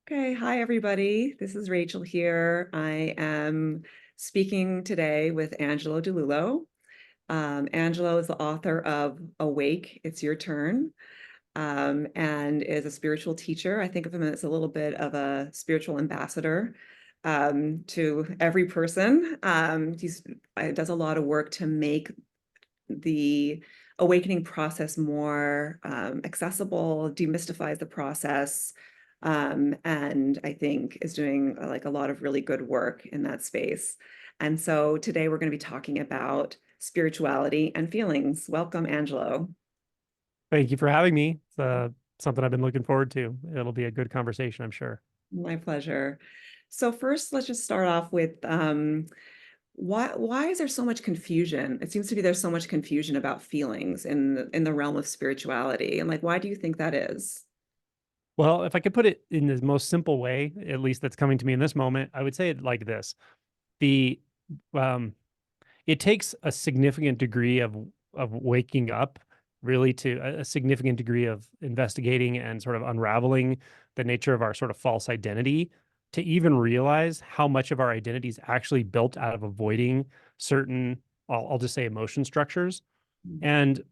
Okay, hi everybody. This is Rachel here. I am speaking today with Angelo Dilullo. Angelo is the author of Awake, It's Your Turn, and is a spiritual teacher. I think of him as a little bit of a spiritual ambassador to every person. He does a lot of work to make the awakening process more accessible, demystifies the process, and I think is doing like a lot of really good work in that space. And so today we're going to be talking about spirituality and feelings. Welcome, Angelo. Thank you for having me. It's something I've been looking forward to. It'll be a good conversation, I'm sure. My pleasure. So first, let's just start off with why is there so much confusion? It seems to be there's so much confusion about feelings in the realm of spirituality. And like, why do you think that is? Well, if I could put it in the most simple way, at least that's coming to me in this moment, I would say it like this. The um it takes a significant degree of waking up, really, to a significant degree of investigating and sort of unraveling the nature of our sort of false identity to even realize how much of our identity is actually built out of avoiding certain, I'll just say, emotion structures. And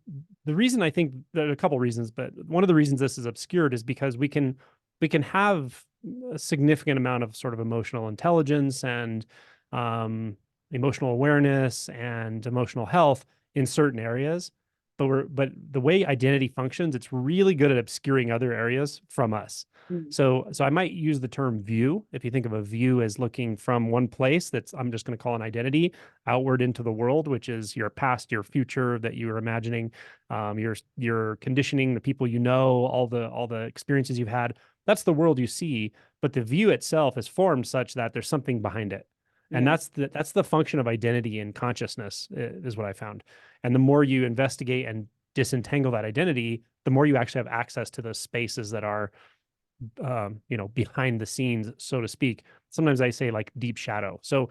the reason, I think there are a couple reasons, but one of the reasons this is obscured is because we can have a significant amount of sort of emotional intelligence and um, emotional awareness and emotional health in certain areas. But the way identity functions, it's really good at obscuring other areas from us. Mm. So I might use the term view. If you think of a view as looking from one place, that's, I'm just going to call an identity, outward into the world, which is your past, your future that you are imagining, your conditioning, the people you know, all the experiences you've had. That's the world you see, but the view itself is formed such that there's something behind it. And Yeah. that's the function of identity and consciousness, is what I found. And the more you investigate and disentangle that identity, the more you actually have access to those spaces that are behind the scenes, so to speak. Sometimes I say like deep shadow. So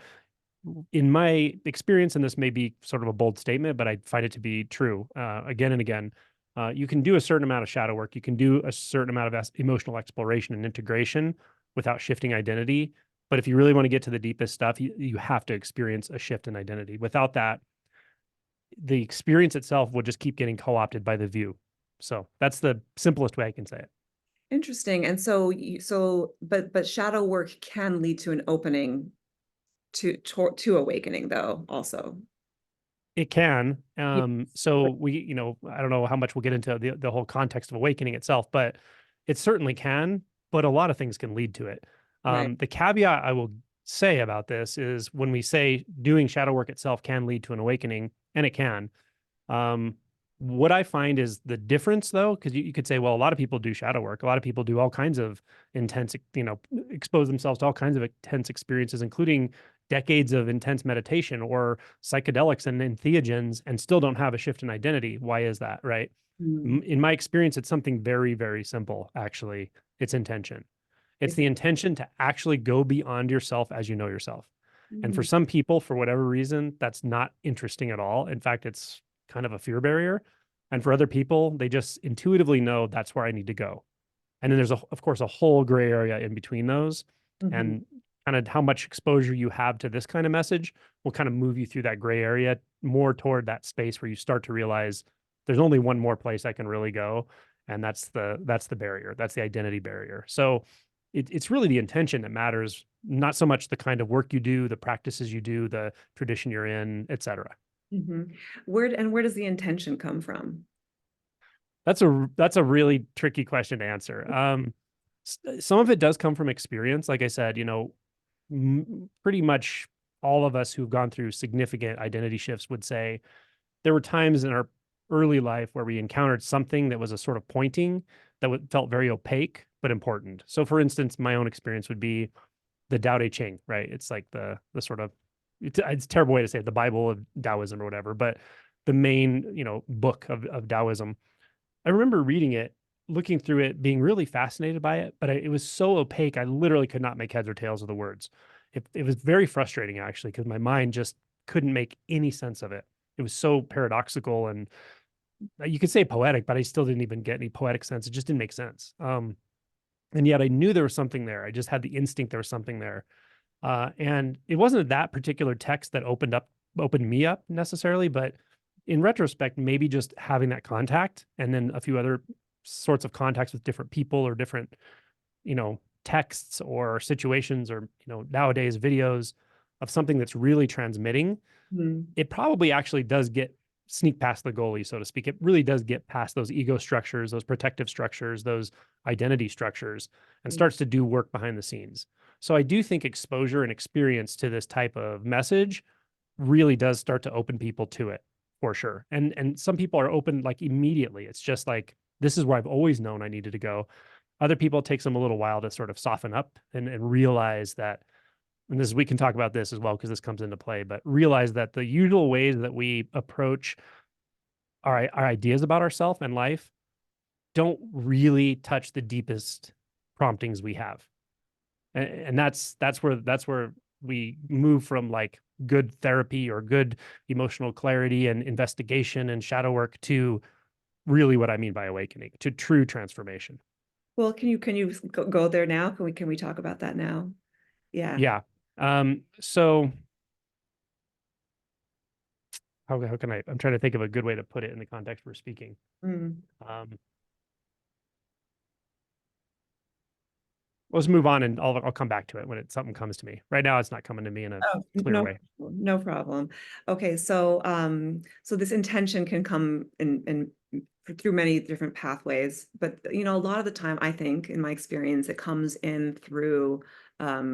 in my experience, and this may be sort of a bold statement, but I find it to be true again and again. You can do a certain amount of shadow work. You can do a certain amount of emotional exploration and integration without shifting identity. But if you really want to get to the deepest stuff, you have to experience a shift in identity. Without that, the experience itself will just keep getting co-opted by the view. So that's the simplest way I can say it. Interesting. And so but shadow work can lead to an opening to awakening though also. It can. Yeah. So I don't know how much we'll get into the whole context of awakening itself, but it certainly can. But a lot of things can lead to it. Right. The caveat I will say about this is when we say doing shadow work itself can lead to an awakening, and it can. Um, what I find is the difference, though, because you could say, well, a lot of people do shadow work. A lot of people do all kinds of intense, expose themselves to all kinds of intense experiences, including decades of intense meditation or psychedelics and entheogens, and still don't have a shift in identity. Why is that? Right. Mm. In my experience, it's something very, very simple, actually. It's intention. It's Is the it? intention to actually go beyond yourself as you know yourself. And for Mm. some people, for whatever reason, that's not interesting at all. In fact, it's kind of a fear barrier. And for other people, they just intuitively know that's where I need to go. And then there's, of course, a whole gray area in between those. Mhm. And kind of how much exposure you have to this kind of message will kind of move you through that gray area more toward that space where you start to realize there's only one more place I can really go. And that's the barrier. That's the identity barrier. So it's really the intention that matters, not so much the kind of work you do, the practices you do, the tradition you're in, et cetera. Mhm. Where does the intention come from? That's a really tricky question to answer. Some of it does come from experience. Like I said, pretty much all of us who've gone through significant identity shifts would say there were times in our early life where we encountered something that was a sort of pointing that felt very opaque but important. So, for instance, my own experience would be the Tao Te Ching, right? It's like the sort of it's a terrible way to say it, the Bible of Taoism or whatever, but the main book of Taoism. I remember reading it, looking through it, being really fascinated by it, but it was so opaque. I literally could not make heads or tails of the words. It was very frustrating, actually, because my mind just couldn't make any sense of it. It was so paradoxical and you could say poetic, but I still didn't even get any poetic sense. It just didn't make sense. And yet I knew there was something there. I just had the instinct there was something there. And it wasn't that particular text that opened me up necessarily, but in retrospect, maybe just having that contact and then a few other sorts of contacts with different people or different, texts or situations or, nowadays videos of something that's really transmitting, Mm, it probably actually does get sneak past the goalie, so to speak. It really does get past those ego structures, those protective structures, those identity structures, and mm, starts to do work behind the scenes. So I do think exposure and experience to this type of message really does start to open people to it for sure. And some people are open like immediately. It's just like this is where I've always known I needed to go. Other people it takes them a little while to sort of soften up and realize that, and this we can talk about this as well because this comes into play, but realize that the usual ways that we approach our ideas about ourselves and life don't really touch the deepest promptings we have. And that's where we move from like good therapy or good emotional clarity and investigation and shadow work to really what I mean by awakening, to true transformation. well, can you go there now? Can we talk about that now? Yeah. Yeah. So how can I'm trying to think of a good way to put it in the context we're speaking. Mm. Um, let's move on and I'll come back to it when something comes to me. Right now, it's not coming to me in a Oh, clear no, way. no problem. Okay, so this intention can come in through many different pathways, but a lot of the time, I think, in my experience, it comes in through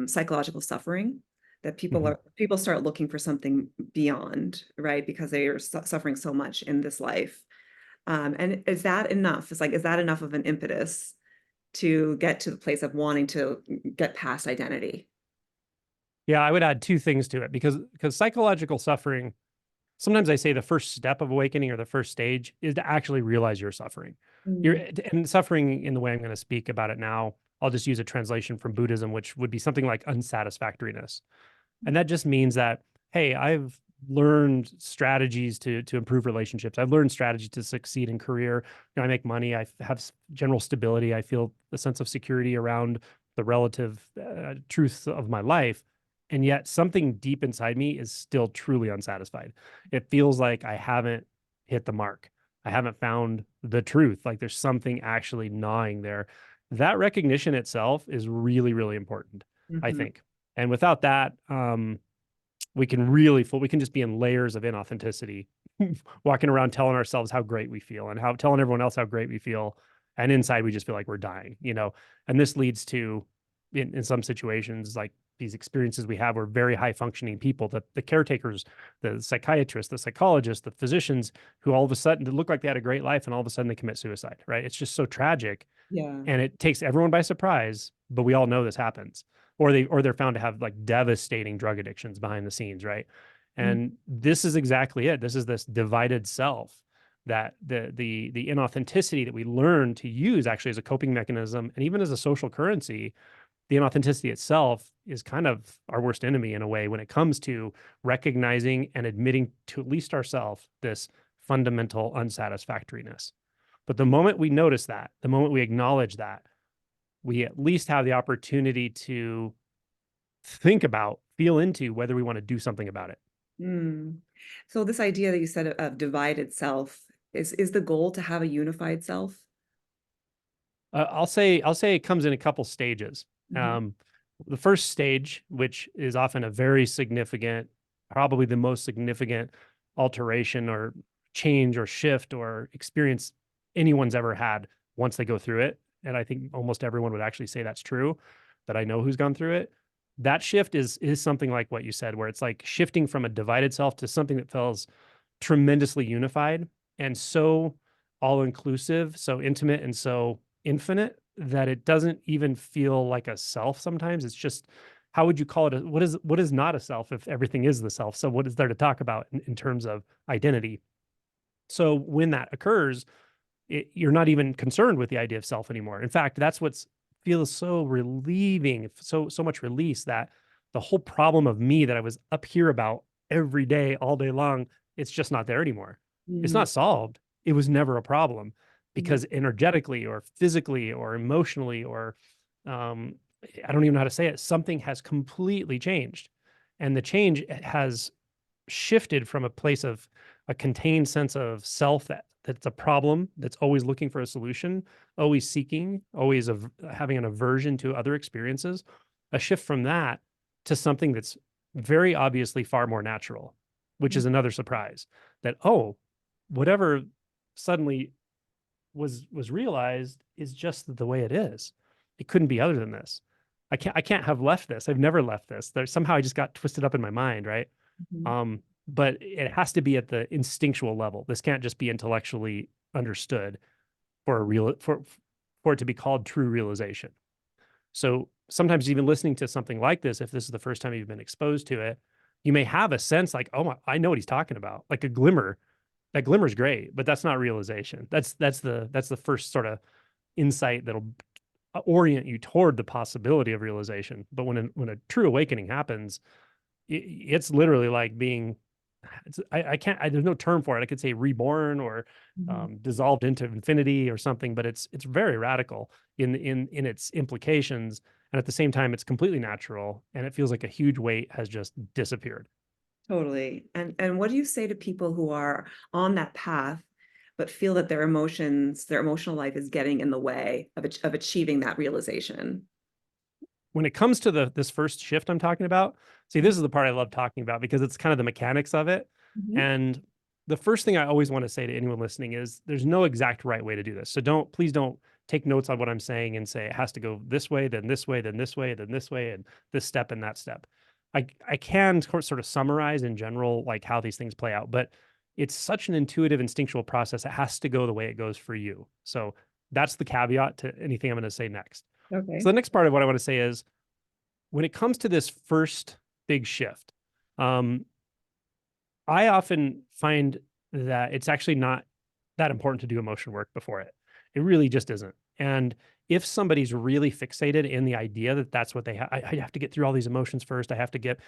psychological suffering that Mhm. people start looking for something beyond, right? Because they are suffering so much in this life. And is that enough? Is that enough of an impetus to get to the place of wanting to get past identity? Yeah, I would add two things to it because psychological suffering, sometimes I say the first step of awakening or the first stage is to actually realize you're suffering. You're Mm, and suffering in the way I'm going to speak about it now. I'll just use a translation from Buddhism, which would be something like unsatisfactoriness. And that just means that, hey, I've learned strategies to improve relationships. I've learned strategies to succeed in career. I make money. I have general stability. I feel a sense of security around the relative truth of my life. And yet something deep inside me is still truly unsatisfied. It feels like I haven't hit the mark. I haven't found the truth. Like there's something actually gnawing there. That recognition itself is really, really important, I mhm. think. And without that, we can just be in layers of inauthenticity, walking around telling ourselves how great we feel and how telling everyone else how great we feel. And inside we just feel like we're dying. And this leads to in some situations like these experiences we have were very high functioning people, the caretakers, the psychiatrists, the psychologists, the physicians who all of a sudden they look like they had a great life and all of a sudden they commit suicide, right? It's just so tragic Yeah. and it takes everyone by surprise, but we all know this happens. Or they're found to have like devastating drug addictions behind the scenes, right? Mm, And this is exactly it. This is this divided self that the inauthenticity that we learn to use actually as a coping mechanism and even as a social currency, the inauthenticity itself is kind of our worst enemy in a way when it comes to recognizing and admitting to at least ourselves this fundamental unsatisfactoriness. But the moment we notice that, the moment we acknowledge that, we at least have the opportunity to think about, feel into whether we want to do something about it. mm. So this idea that you said of divided self is the goal to have a unified self? I'll say it comes in a couple stages. Mhm. Um, the first stage, which is often a very significant, probably the most significant alteration or change or shift or experience anyone's ever had once they go through it, and I think almost everyone would actually say that's true, that I know who's gone through it. That shift is something like what you said, where it's like shifting from a divided self to something that feels tremendously unified and so all inclusive, so intimate and so infinite that it doesn't even feel like a self sometimes. It's just how would you call it? What is not a self if everything is the self? So what is there to talk about in terms of identity? So when that occurs, you're not even concerned with the idea of self anymore. In fact, that's what feels so relieving, so much release that the whole problem of me that I was up here about every day, all day long, it's just not there anymore. It's Mm, not solved. It was never a problem mhm. because energetically or physically or emotionally or um, I don't even know how to say it. Something has completely changed. And the change has shifted from a place of a contained sense of self that's a problem, that's always looking for a solution, always seeking, always having an aversion to other experiences, a shift from that to something that's very obviously far more natural, which is another surprise that, oh, whatever suddenly was realized is just the way it is. It couldn't be other than this. I can't have left this. I've never left this. There's somehow I just got twisted up in my mind, right? Mhm. But it has to be at the instinctual level. This can't just be intellectually understood for a real for it to be called true realization. So sometimes even listening to something like this, if this is the first time you've been exposed to it, you may have a sense like, oh, I know what he's talking about, like a glimmer. That glimmer's great, but that's not realization. That's the first sort of insight that'll orient you toward the possibility of realization. But when a true awakening happens, it's literally like being I can't there's no term for it. I could say reborn or Mhm. dissolved into infinity or something, but it's very radical in its implications, and at the same time it's completely natural, and it feels like a huge weight has just disappeared. Totally. And what do you say to people who are on that path, but feel that their emotions, their emotional life is getting in the way of achieving that realization? When it comes to this first shift I'm talking about, see, this is the part I love talking about because it's kind of the mechanics of it. Mhm. And the first thing I always want to say to anyone listening is there's no exact right way to do this. So please don't take notes on what I'm saying and say it has to go this way, then this way, then this way, then this way, and this step and that step. I can sort of summarize in general like how these things play out, but it's such an intuitive, instinctual process. It has to go the way it goes for you. So that's the caveat to anything I'm going to say next. So Okay. the next part of what I want to say is when it comes to this first big shift, um, I often find that it's actually not that important to do emotion work before it. It really just isn't. And if somebody's really fixated in the idea that that's what I have to get through all these emotions first. I have to get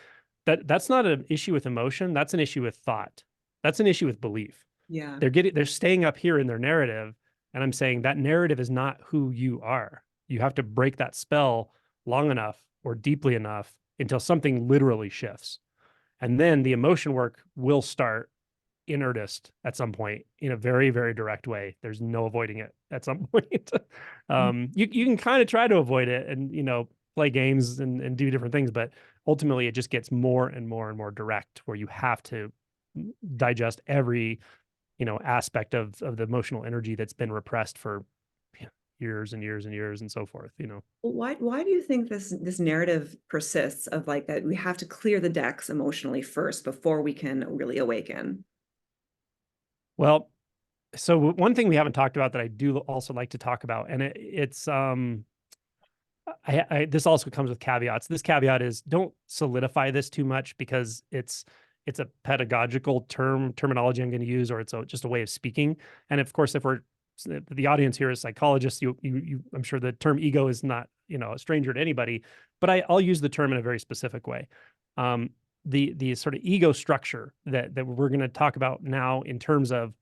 that's not an issue with emotion. That's an issue with thought. That's an issue with belief. Yeah. They're staying up here in their narrative. And I'm saying that narrative is not who you are. You have to break that spell long enough or deeply enough until something literally shifts. And then the emotion work will start in earnest at some point in a very, very direct way. There's no avoiding it at some point. You can kind of try to avoid it and, play games and do different things, but ultimately it just gets more and more and more direct where you have to digest every aspect of the emotional energy that's been repressed for years and years and years and so forth. Well, why do you think this narrative persists of like that we have to clear the decks emotionally first before we can really awaken? Well, so one thing we haven't talked about that I do also like to talk about, and it's this also comes with caveats. This caveat is don't solidify this too much because it's a pedagogical terminology I'm going to use, or it's just a way of speaking. And of course, if the audience here is psychologists, I'm sure the term ego is not a stranger to anybody, but I'll use the term in a very specific way. Um, the sort of ego structure that we're going to talk about now in terms of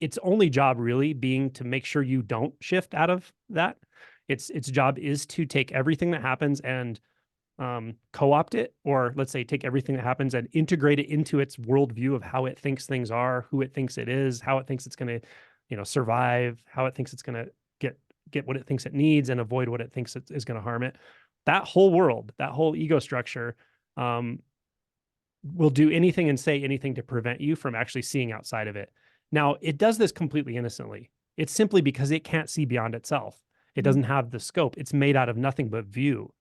its only job really being to make sure you don't shift out of that. Its job is to take everything that happens and co-opt it, or let's say take everything that happens and integrate it into its worldview of how it thinks things are, who it thinks it is, how it thinks it's going to, survive, how it thinks it's going to get what it thinks it needs and avoid what it thinks is going to harm it. That whole world, that whole ego structure, um, will do anything and say anything to prevent you from actually seeing outside of it. Now, it does this completely innocently. It's simply because it can't see beyond itself. It Mhm. doesn't have the scope. It's made out of nothing but view.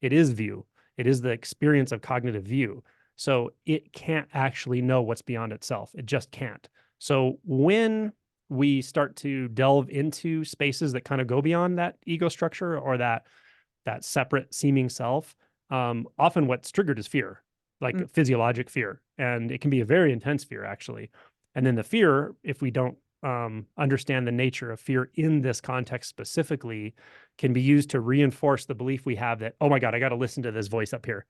It is view. It is the experience of cognitive view. So it can't actually know what's beyond itself. It just can't. So when we start to delve into spaces that kind of go beyond that ego structure or that separate seeming self, often what's triggered is fear, like Mm. physiologic fear. And it can be a very intense fear, actually. And then the fear, if we don't understand the nature of fear in this context specifically, can be used to reinforce the belief we have that, oh my God, I got to listen to this voice up here.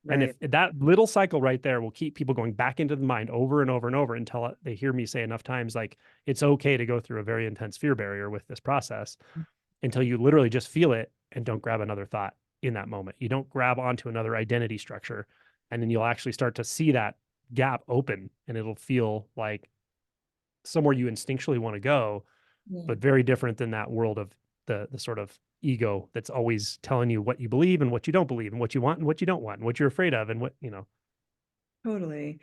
And if Right. that little cycle right there will keep people going back into the mind over and over and over until they hear me say enough times, like it's okay to go through a very intense fear barrier with this process until you literally just feel it and don't grab another thought in that moment. You don't grab onto another identity structure, and then you'll actually start to see that gap open, and it'll feel like somewhere you instinctually want to go, Yeah. but very different than that world of the sort of ego that's always telling you what you believe and what you don't believe and what you want and what you don't want and what you're afraid of and what, you know. Totally.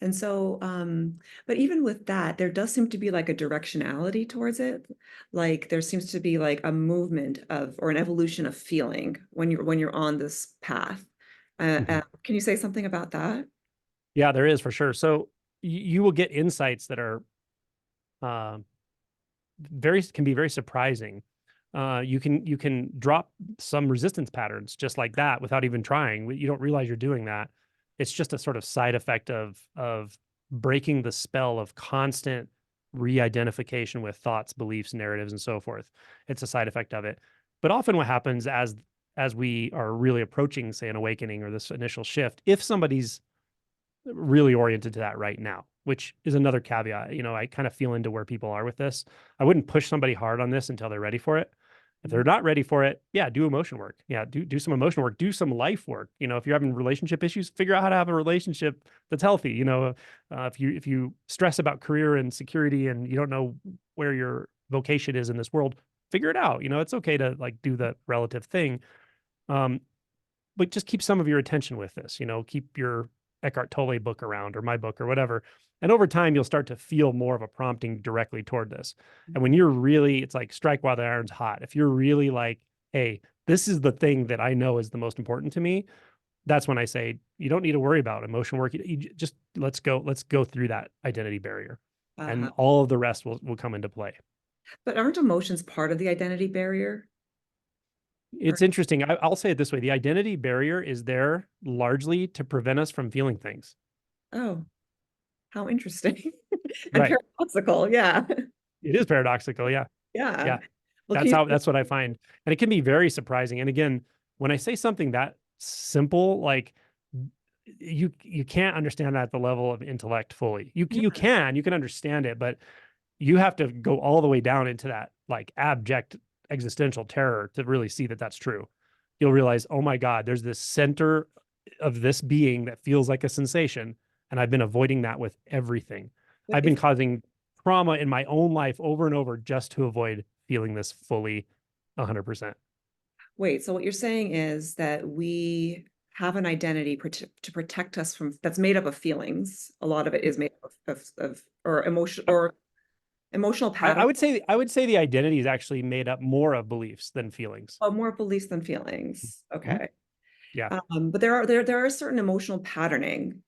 And so, but even with that, there does seem to be like a directionality towards it. Like there seems to be like a movement of or an evolution of feeling when you're on this path. Mhm. Can you say something about that? Yeah, there is for sure. So you will get insights that are uh, very can be very surprising. You can drop some resistance patterns just like that without even trying. You don't realize you're doing that. It's just a sort of side effect of breaking the spell of constant re-identification with thoughts, beliefs, narratives, and so forth. It's a side effect of it. But often what happens as we are really approaching, say, an awakening or this initial shift, if somebody's really oriented to that right now, which is another caveat. You know, I kind of feel into where people are with this. I wouldn't push somebody hard on this until they're ready for it. If they're not ready for it, yeah, do emotion work. Yeah, do some emotion work, do some life work. You know, if you're having relationship issues, figure out how to have a relationship that's healthy. You know, if you stress about career and security and you don't know where your vocation is in this world, figure it out. You know, it's okay to like do the relative thing. Um, but just keep some of your attention with this, you know, keep your Eckhart Tolle book around or my book or whatever. And over time, you'll start to feel more of a prompting directly toward this. And when you're really, it's like strike while the iron's hot. If you're really like, hey, this is the thing that I know is the most important to me, that's when I say you don't need to worry about emotion work. You just let's go through that identity barrier, and Uh-huh. all of the rest will come into play. But aren't emotions part of the identity barrier? Or, It's interesting. I'll say it this way: the identity barrier is there largely to prevent us from feeling things. oh, how interesting and Right. paradoxical. Yeah. It is paradoxical. Yeah. Yeah. Yeah. Well, can you? That's what I find. And it can be very surprising. And again, when I say something that simple, like you can't understand that at the level of intellect fully. You can understand it, but you have to go all the way down into that like abject existential terror to really see that that's true. You'll realize, oh my God, there's this center of this being that feels like a sensation. And I've been avoiding that with everything. But I've been causing trauma in my own life over and over just to avoid feeling this fully 100%. wait, so what you're saying is that we have an identity to protect us from that's made up of feelings. A lot of it is made up of or emotional I patterns, would say the identity is actually made up more of beliefs than feelings. oh, more beliefs than feelings. Mhm. Okay. Yeah. But there are certain emotional patterning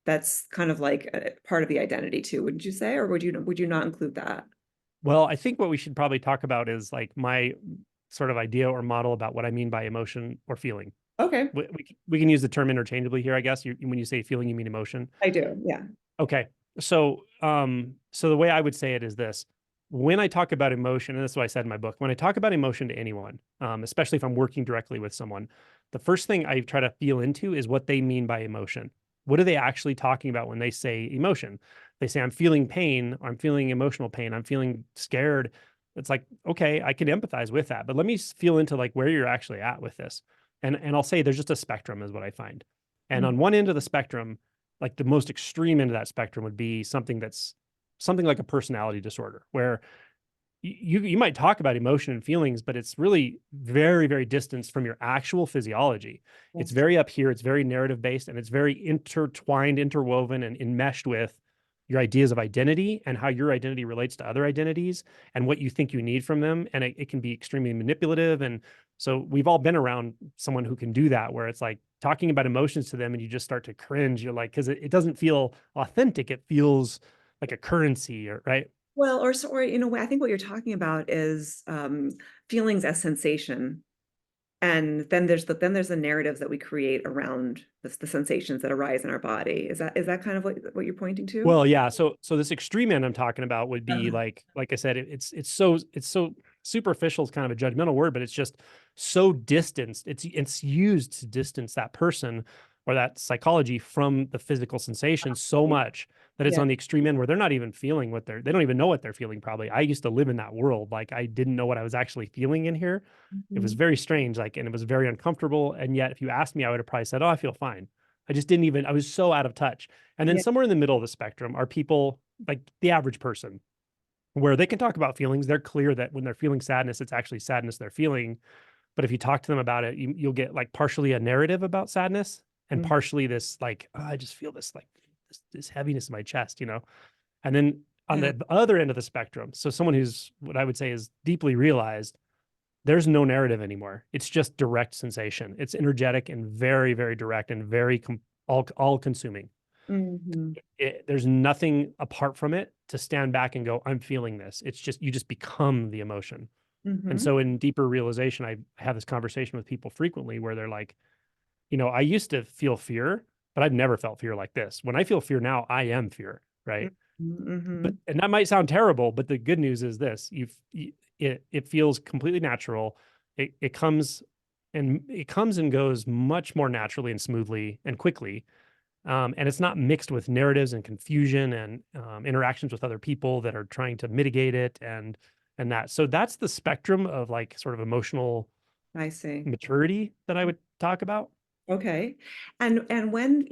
that's kind of like a part of the identity too, wouldn't you say, or would you not include that? Well, I think what we should probably talk about is like my sort of idea or model about what I mean by emotion or feeling. Okay, We can use the term interchangeably here, I guess. When you say feeling, you mean emotion. I do. Yeah. Okay. So the way I would say it is this. When I talk about emotion, and this is what I said in my book, when I talk about emotion to anyone, especially if I'm working directly with someone, the first thing I try to feel into is what they mean by emotion. What are they actually talking about when they say emotion? They say, I'm feeling pain, or I'm feeling emotional pain, I'm feeling scared. It's like, okay, I can empathize with that, but let me feel into like where you're actually at with this. And I'll say there's just a spectrum is what I find. And Mm. on one end of the spectrum, like the most extreme end of that spectrum would be something like a personality disorder where you might talk about emotion and feelings, but it's really very, very distant from your actual physiology. It's Yes. very up here, it's very narrative based, and it's very intertwined, interwoven, and enmeshed with your ideas of identity and how your identity relates to other identities and what you think you need from them. And it can be extremely manipulative. And so we've all been around someone who can do that, where it's like talking about emotions to them and you just start to cringe. You're like, because it doesn't feel authentic. It feels like a currency, or right. Well, or you know, I think what you're talking about is feelings as sensation, and then there's the narratives that we create around the sensations that arise in our body. Is that kind of what you're pointing to? Well, yeah. So this extreme end I'm talking about would be Uh, like I said, it's so superficial is kind of a judgmental word, but it's just so distanced. It's used to distance that person or that psychology from the physical sensation so much that it's Yeah. on the extreme end where they're not even feeling they don't even know what they're feeling probably. I used to live in that world. Like I didn't know what I was actually feeling in here. It was Mhm. very strange, like, and it was very uncomfortable. And yet, if you asked me, I would have probably said, "Oh, I feel fine." I just didn't even, I was so out of touch. And then Yeah. somewhere in the middle of the spectrum are people like the average person where they can talk about feelings. They're clear that when they're feeling sadness, it's actually sadness they're feeling. But if you talk to them about it, you'll get like partially a narrative about sadness and Mm. partially this like, "Oh, I just feel this like this heaviness in my chest, you know?" And then on Yeah. the other end of the spectrum, so someone who's what I would say is deeply realized, there's no narrative anymore. It's just direct sensation. It's energetic and very, very direct and very all consuming. Mhm. There's nothing apart from it to stand back and go, I'm feeling this. It's just, you just become the emotion. And Mhm. so in deeper realization, I have this conversation with people frequently where they're like, I used to feel fear, but I've never felt fear like this. When I feel fear now, I am fear, right? Mhm. But Mhm. and that might sound terrible, but the good news is this: it feels completely natural. It comes and goes much more naturally and smoothly and quickly, and it's not mixed with narratives and confusion and interactions with other people that are trying to mitigate it and that. So that's the spectrum of like sort of emotional I see. maturity that I would talk about. Okay. And when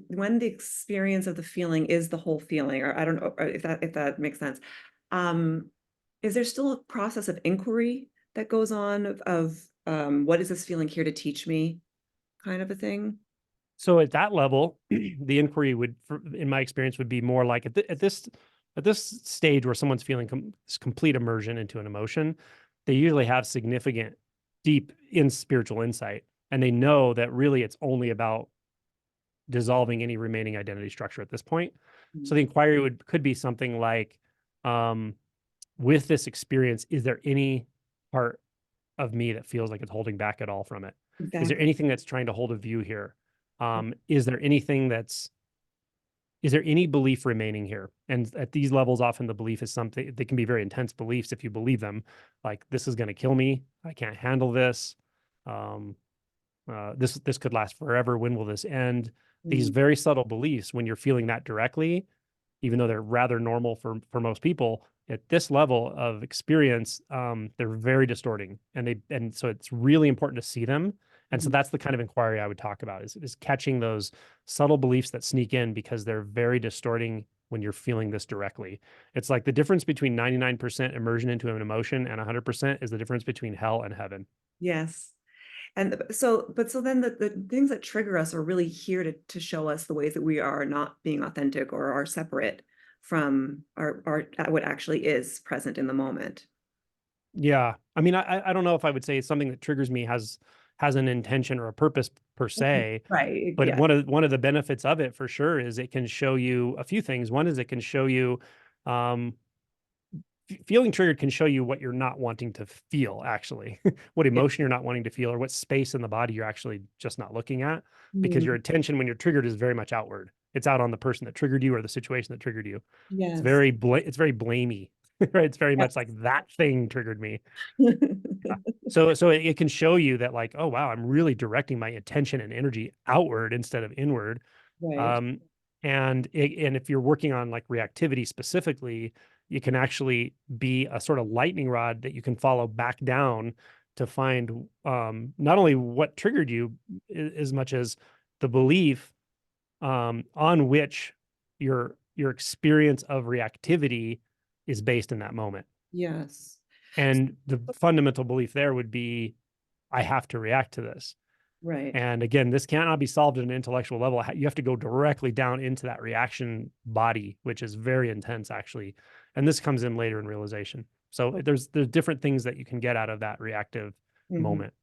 when the experience of the feeling is the whole feeling, or I don't know if that makes sense. Um, is there still a process of inquiry that goes on of what is this feeling here to teach me kind of a thing? So at that level, the inquiry would, in my experience, would be more like at this stage where someone's feeling this complete immersion into an emotion, they usually have significant, deep in spiritual insight, and they know that really it's only about dissolving any remaining identity structure at this point. So Mm. the inquiry could be something like, um, with this experience, is there any part of me that feels like it's holding back at all from it? Is there Exactly. anything that's trying to hold a view here? Is there anything that's is there any belief remaining here? And at these levels, often the belief is something, they can be very intense beliefs if you believe them, like this is going to kill me. I can't handle this. Um, this could last forever. When will this end? These Mm. very subtle beliefs, when you're feeling that directly, even though they're rather normal for most people, at this level of experience, they're very distorting, and so it's really important to see them. And so Mhm. that's the kind of inquiry I would talk about is catching those subtle beliefs that sneak in because they're very distorting when you're feeling this directly. It's like the difference between 99% immersion into an emotion and 100% is the difference between hell and heaven. Yes. And so then the things that trigger us are really here to show us the ways that we are not being authentic or are separate from our what actually is present in the moment. Yeah. I mean, I don't know if I would say something that triggers me has an intention or a purpose per Mhm. se, Right. but Yeah. one of the benefits of it for sure is it can show you a few things. One is it can show you um feeling triggered can show you what you're not wanting to feel actually. What Yeah. emotion you're not wanting to feel or what space in the body you're actually just not looking at because your Mm. attention when you're triggered is very much outward. It's out on the person that triggered you or the situation that triggered you. Yes. It's very blamey. Right? It's very much like Yes. that thing triggered me. So it can show you that like, oh wow, I'm really directing my attention and energy outward instead of inward. Right. Um, and if you're working on like reactivity specifically, you can actually be a sort of lightning rod that you can follow back down to find not only what triggered you as much as the belief on which your experience of reactivity is based in that moment. Yes. And the fundamental belief there would be, I have to react to this. Right. And again, this cannot be solved at an intellectual level. You have to go directly down into that reaction body, which is very intense, actually. And this comes in later in realization. So there's different things that you can get out of that reactive Mhm. moment.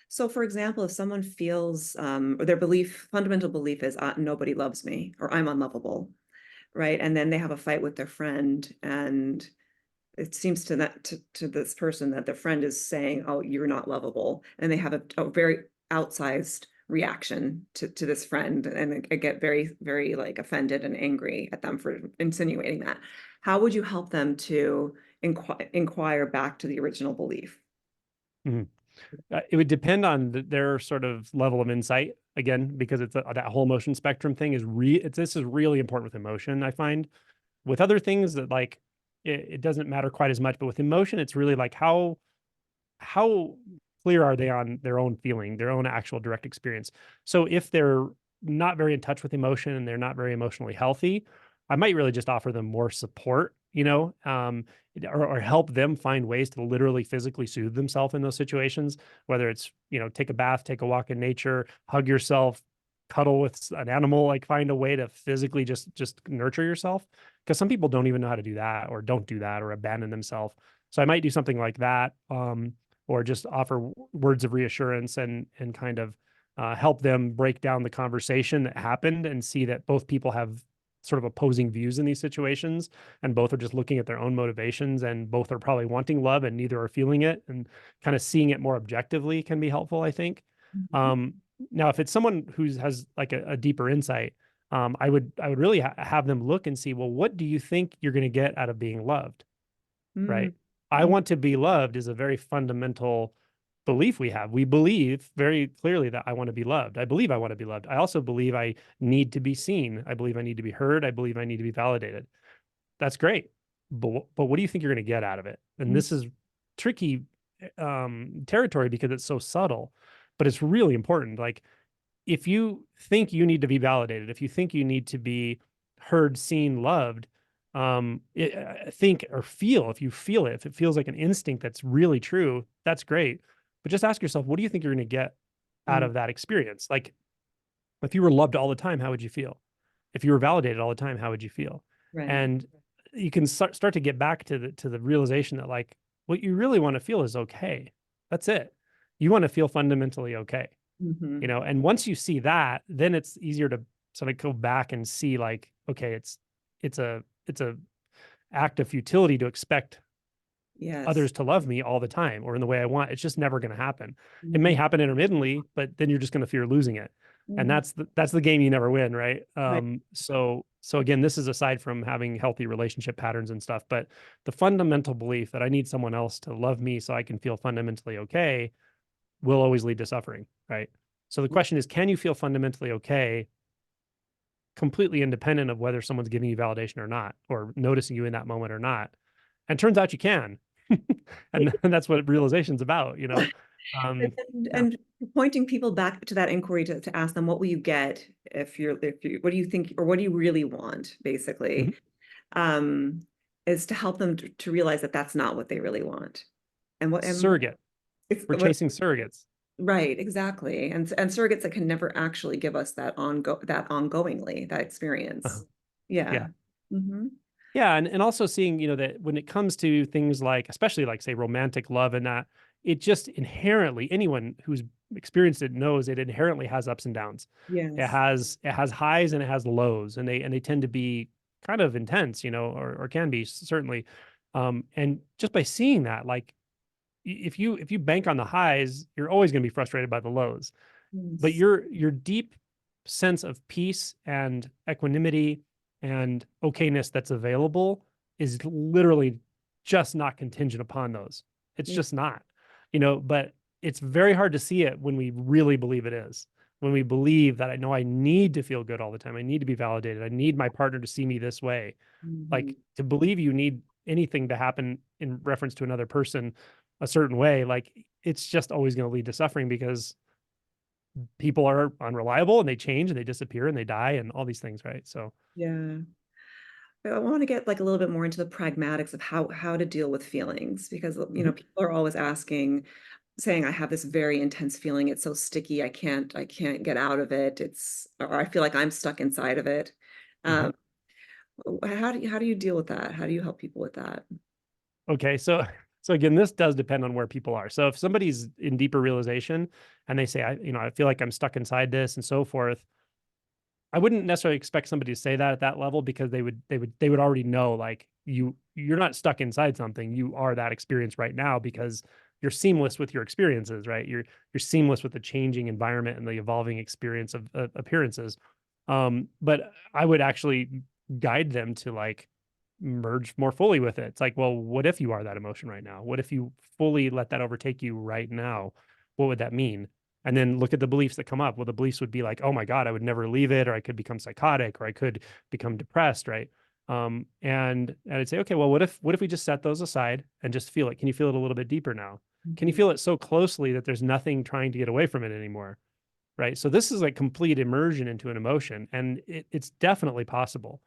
So, for example, if someone feels or their fundamental belief is nobody loves me or I'm unlovable, right? And then they have a fight with their friend, and it seems to this person that their friend is saying, "Oh, you're not lovable," and they have a very outsized reaction to this friend, and they get very like offended and angry at them for insinuating that. How would you help them to inquire back to the original belief? Mhm. It would depend on their sort of level of insight again, because it's that whole emotion spectrum thing is this is really important with emotion. I find with other things that like it doesn't matter quite as much, but with emotion, it's really like how clear are they on their own feeling, their own actual direct experience. So if they're not very in touch with emotion and they're not very emotionally healthy, I might really just offer them more support, or help them find ways to literally physically soothe themselves in those situations, whether it's, take a bath, take a walk in nature, hug yourself, cuddle with an animal, like find a way to physically just nurture yourself. Because some people don't even know how to do that or don't do that or abandon themselves. So I might do something like that. Or just offer words of reassurance and kind of help them break down the conversation that happened and see that both people have sort of opposing views in these situations, and both are just looking at their own motivations, and both are probably wanting love and neither are feeling it, and kind of seeing it more objectively can be helpful, I think. Mhm. um Now if it's someone who has like a deeper insight, I would really have them look and see, well, what do you think you're going to get out of being loved? Mm, Right? I want to be loved is a very fundamental belief we have. We believe very clearly that I want to be loved. I believe I want to be loved. I also believe I need to be seen. I believe I need to be heard. I believe I need to be validated. That's great. But what do you think you're going to get out of it? And mm, this is tricky territory because it's so subtle, but it's really important. Like if you think you need to be validated, if you think you need to be heard, seen, loved, think or feel, if you feel it, if it feels like an instinct that's really true, that's great. But just ask yourself, what do you think you're going to get out mm, of that experience? Like if you were loved all the time, how would you feel? If you were validated all the time, how would you feel? right. And you can start to get back to the realization that like what you really want to feel is okay. That's it. You want to feel fundamentally okay, Mhm. and once you see that, then it's easier to sort of go back and see like, okay, it's a act of futility to expect Yes. others to love me all the time or in the way I want. It's just never going to happen. It may Mhm. happen intermittently, but then you're just going to fear losing it. And Mhm. that's the game you never win, right? Right. So again, this is aside from having healthy relationship patterns and stuff, but the fundamental belief that I need someone else to love me so I can feel fundamentally okay will always lead to suffering, right? So the question is, can you feel fundamentally okay, completely independent of whether someone's giving you validation or not, or noticing you in that moment or not? And turns out you can. And that's what realization's about. Yeah. And pointing people back to that inquiry to ask them, what will you get if you, what do you think, or what do you really want, Mhm. basically, um, is to help them to realize that that's not what they really want. And Surrogate. it's We're what, chasing surrogates. right, exactly. And surrogates that can never actually give us that ongoingly, that Uh-huh. experience. Yeah. Yeah. Hmm. Yeah, and also seeing, that when it comes to things like, especially like say romantic love and that, it just inherently, anyone who's experienced it knows it inherently has ups and downs. It Yes. has it has highs and it has lows, and they tend to be kind of intense, or can be certainly. And just by seeing that, like if you bank on the highs, you're always going to be frustrated by the lows. But Yes. your deep sense of peace and equanimity and okayness that's available is literally just not contingent upon those. It's Yeah. just not, but it's very hard to see it when we really believe it is. When we believe that I know I need to feel good all the time, I need to be validated, I need my partner to see me this way. Mhm. Like to believe you need anything to happen in reference to another person a certain way, like it's just always going to lead to suffering because people are unreliable and they change and they disappear and they die and all these things, right? So, Yeah. I want to get like a little bit more into the pragmatics of how to deal with feelings, because mhm, people are always asking, saying, I have this very intense feeling, it's so sticky, I can't get out of it, or I feel like I'm stuck inside of it. mhm. um how do you deal with that? How do you help people with that? Okay, so again, this does depend on where people are. So if somebody's in deeper realization and they say, I feel like I'm stuck inside this and so forth, I wouldn't necessarily expect somebody to say that at that level because they would already know like you're not stuck inside something. You are that experience right now because you're seamless with your experiences, right? You're seamless with the changing environment and the evolving experience of appearances. But I would actually guide them to like merge more fully with it. It's like, well, what if you are that emotion right now? What if you fully let that overtake you right now? what would that mean? And then look at the beliefs that come up. Well, the beliefs would be like, oh my God, I would never leave it, or I could become psychotic, or I could become depressed, right? And I'd say, okay, well, what if we just set those aside and just feel it? Can you feel it a little bit deeper now? Can you Mhm. feel it so closely that there's nothing trying to get away from it anymore? Right. So this is like complete immersion into an emotion, and it's definitely possible.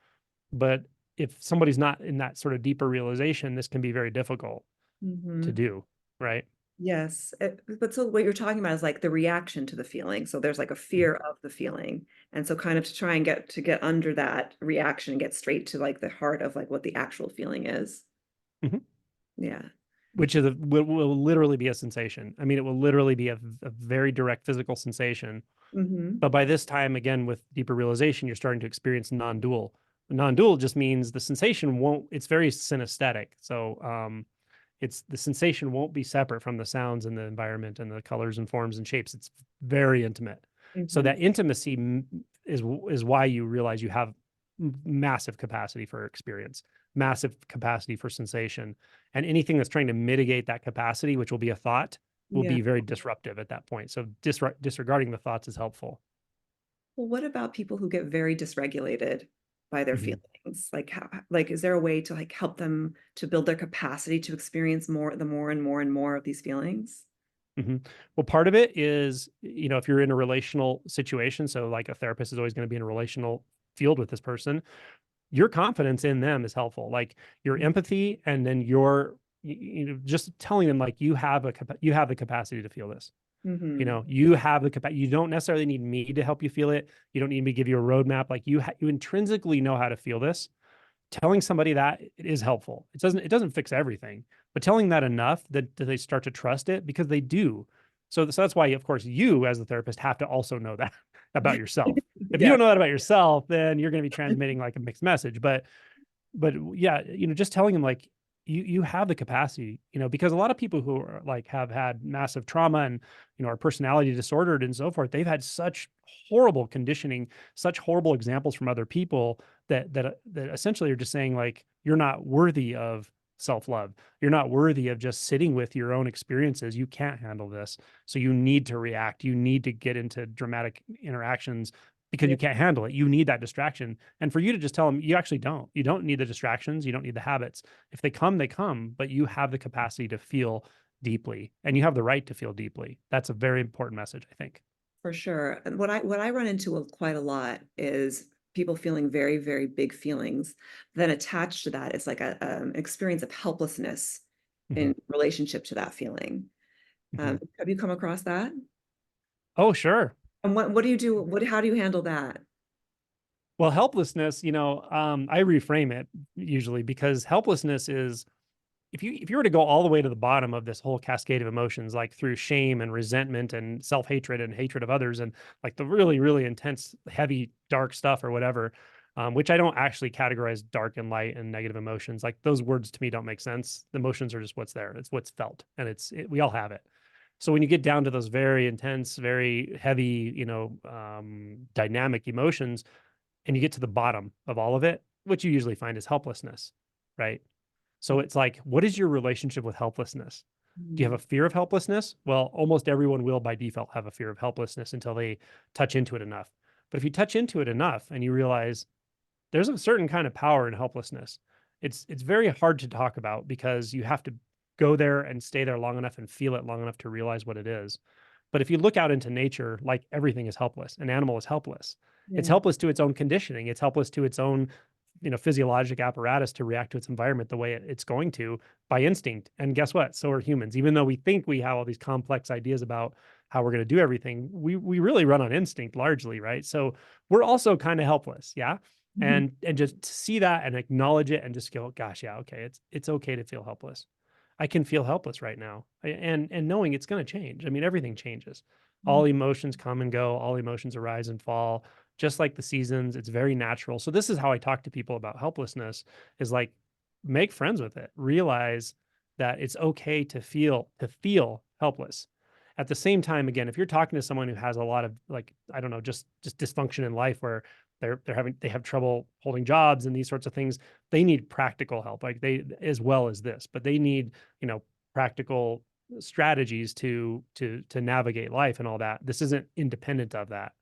But if somebody's not in that sort of deeper realization, this can be very difficult to Mhm. do. Right. Yes. But so what you're talking about is like the reaction to the feeling. So there's like a Mhm. fear of the feeling. And so kind of to try and get under that reaction and get straight to like the heart of like what the actual feeling is. Mhm. Yeah. Which will literally be a sensation. I mean, it will literally be a very direct physical sensation. Hmm. But by this time, again, with deeper realization, you're starting to experience non-dual. Non-dual just means the sensation won't, it's very synesthetic. So it's the sensation won't be separate from the sounds and the environment and the colors and forms and shapes. It's very intimate. So Hmm. that intimacy is why you realize you have massive capacity for experience, massive capacity for sensation, and anything that's trying to mitigate that capacity, which will be a thought, will Yeah. be very disruptive at that point. So disregarding the thoughts is helpful. Well, what about people who get very dysregulated by their Mhm. feelings? Like how, like is there a way to like help them to build their capacity to experience more and more and more of these feelings? Mhm. Well, part of it is, if you're in a relational situation, so like a therapist is always going to be in a relational field with this person, your confidence in them is helpful. Like your empathy, and then just telling them like you have the capacity to feel this. Mm-hmm. You have the capacity. You don't necessarily need me to help you feel it. You don't need me to give you a roadmap. Like you intrinsically know how to feel this. Telling somebody that it is helpful. It doesn't fix everything, but telling that enough that they start to trust it, because they do. So that's why, of course, you as the therapist have to also know that about yourself. If you Yeah. don't know that about yourself, then you're going to be transmitting like a mixed message. But yeah, just telling them like you have the capacity, because a lot of people who are like have had massive trauma and are personality disordered and so forth, they've had such horrible conditioning, such horrible examples from other people that essentially are just saying like you're not worthy of self-love. You're not worthy of just sitting with your own experiences. You can't handle this. So you need to react. You need to get into dramatic interactions because Yeah, you can't handle it. You need that distraction. And for you to just tell them, you actually don't. You don't need the distractions. You don't need the habits. If they come, they come, but you have the capacity to feel deeply, and you have the right to feel deeply. That's a very important message, I think. for sure. And what I run into quite a lot is people feeling very, very big feelings. Then attached to that is like a experience of helplessness Mhm, in relationship to that feeling. mhm. Have you come across that? Oh, sure. And what do you do? How do you handle that? Well, helplessness, I reframe it usually, because helplessness is, if you were to go all the way to the bottom of this whole cascade of emotions, like through shame and resentment and self-hatred and hatred of others, and like the really, really intense, heavy, dark stuff or whatever, which I don't actually categorize dark and light and negative emotions. Like those words to me don't make sense. The emotions are just what's there. It's what's felt, and we all have it. So when you get down to those very intense, very heavy, dynamic emotions, and you get to the bottom of all of it, what you usually find is helplessness, right? So it's like, what is your relationship with helplessness? Do you have Mm, a fear of helplessness? Well, almost everyone will by default have a fear of helplessness until they touch into it enough. But if you touch into it enough and you realize there's a certain kind of power in helplessness, it's very hard to talk about because you have to go there and stay there long enough and feel it long enough to realize what it is. But if you look out into nature, like everything is helpless. An animal is helpless. It's yeah. helpless to its own conditioning. It's helpless to its own, physiologic apparatus to react to its environment the way it's going to by instinct. And guess what? So are humans. Even though we think we have all these complex ideas about how we're going to do everything, we really run on instinct largely, right? So we're also kind of helpless, yeah. Mhm. And just to see that and acknowledge it and just go, gosh, yeah, okay, it's okay to feel helpless. I can feel helpless right now. And knowing it's going to change. I mean, everything changes. All emotions come and go, all emotions arise and fall, just like the seasons. It's very natural. So this is how I talk to people about helplessness, is like, make friends with it. Realize that it's okay to feel helpless. At the same time, again, if you're talking to someone who has a lot of, like, I don't know, just dysfunction in life, where they have trouble holding jobs and these sorts of things, they need practical help, like they, as well as this, but they need, you know, practical strategies to navigate life and all that. This isn't independent of that.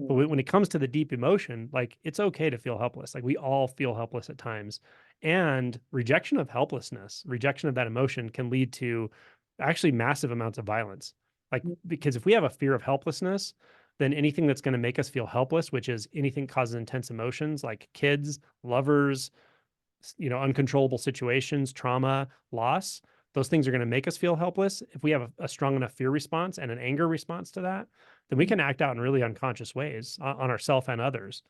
But Mhm. when it comes to the deep emotion, like it's okay to feel helpless. Like we all feel helpless at times. And rejection of helplessness, rejection of that emotion can lead to actually massive amounts of violence. Like, because if we have a fear of helplessness, then anything that's going to make us feel helpless, which is anything causes intense emotions like kids, lovers, uncontrollable situations, trauma, loss, those things are going to make us feel helpless. If we have a strong enough fear response and an anger response to that, then we can act out in really unconscious ways on ourselves and others.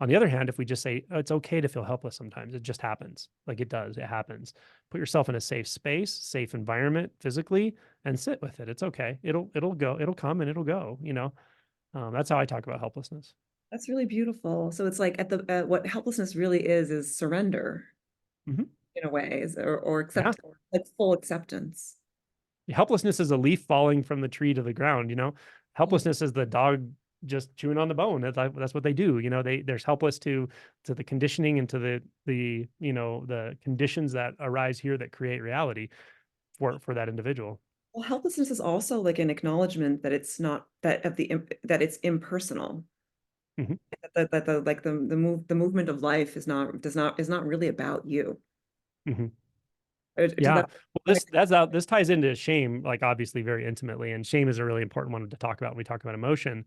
On the other hand, if we just say, "Oh, it's okay to feel helpless sometimes, it just happens. Like it does, it happens. Put yourself in a safe space, safe environment physically, and sit with it. It's okay. It'll go, it'll come and it'll go, That's how I talk about helplessness. That's really beautiful. So it's like what helplessness really is surrender Mhm. in a way, or Yeah. accept, like full acceptance. Helplessness is a leaf falling from the tree to the ground. Mm. Helplessness is the dog just chewing on the bone. That's what they do. There's helpless to the conditioning and to the conditions that arise here that create reality for that individual. Well, helplessness is also like an acknowledgement that it's not that it's impersonal. Mhm, That the movement of life is not really about you. mhm. Does Yeah. that Well, this ties into shame, like obviously very intimately, and shame is a really important one to talk about when we talk about emotion.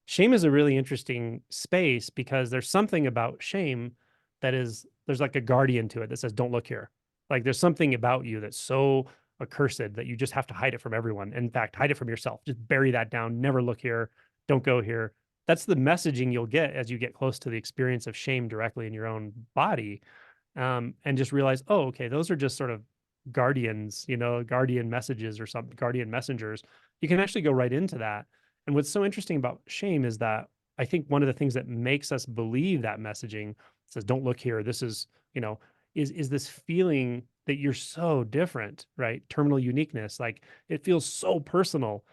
Shame is a really interesting space because there's something about shame there's like a guardian to it that says, don't look here. Like there's something about you that's so accursed that you just have to hide it from everyone. In fact, hide it from yourself. Just bury that down. Never look here. Don't go here. That's the messaging you'll get as you get close to the experience of shame directly in your own body. And just realize, oh, okay, those are just sort of guardians, guardian messages or something, guardian messengers. You can actually go right into that. And what's so interesting about shame is that I think one of the things that makes us believe that messaging says, don't look here. This is, is this feeling that you're so different, right? Terminal uniqueness. Like it feels so personal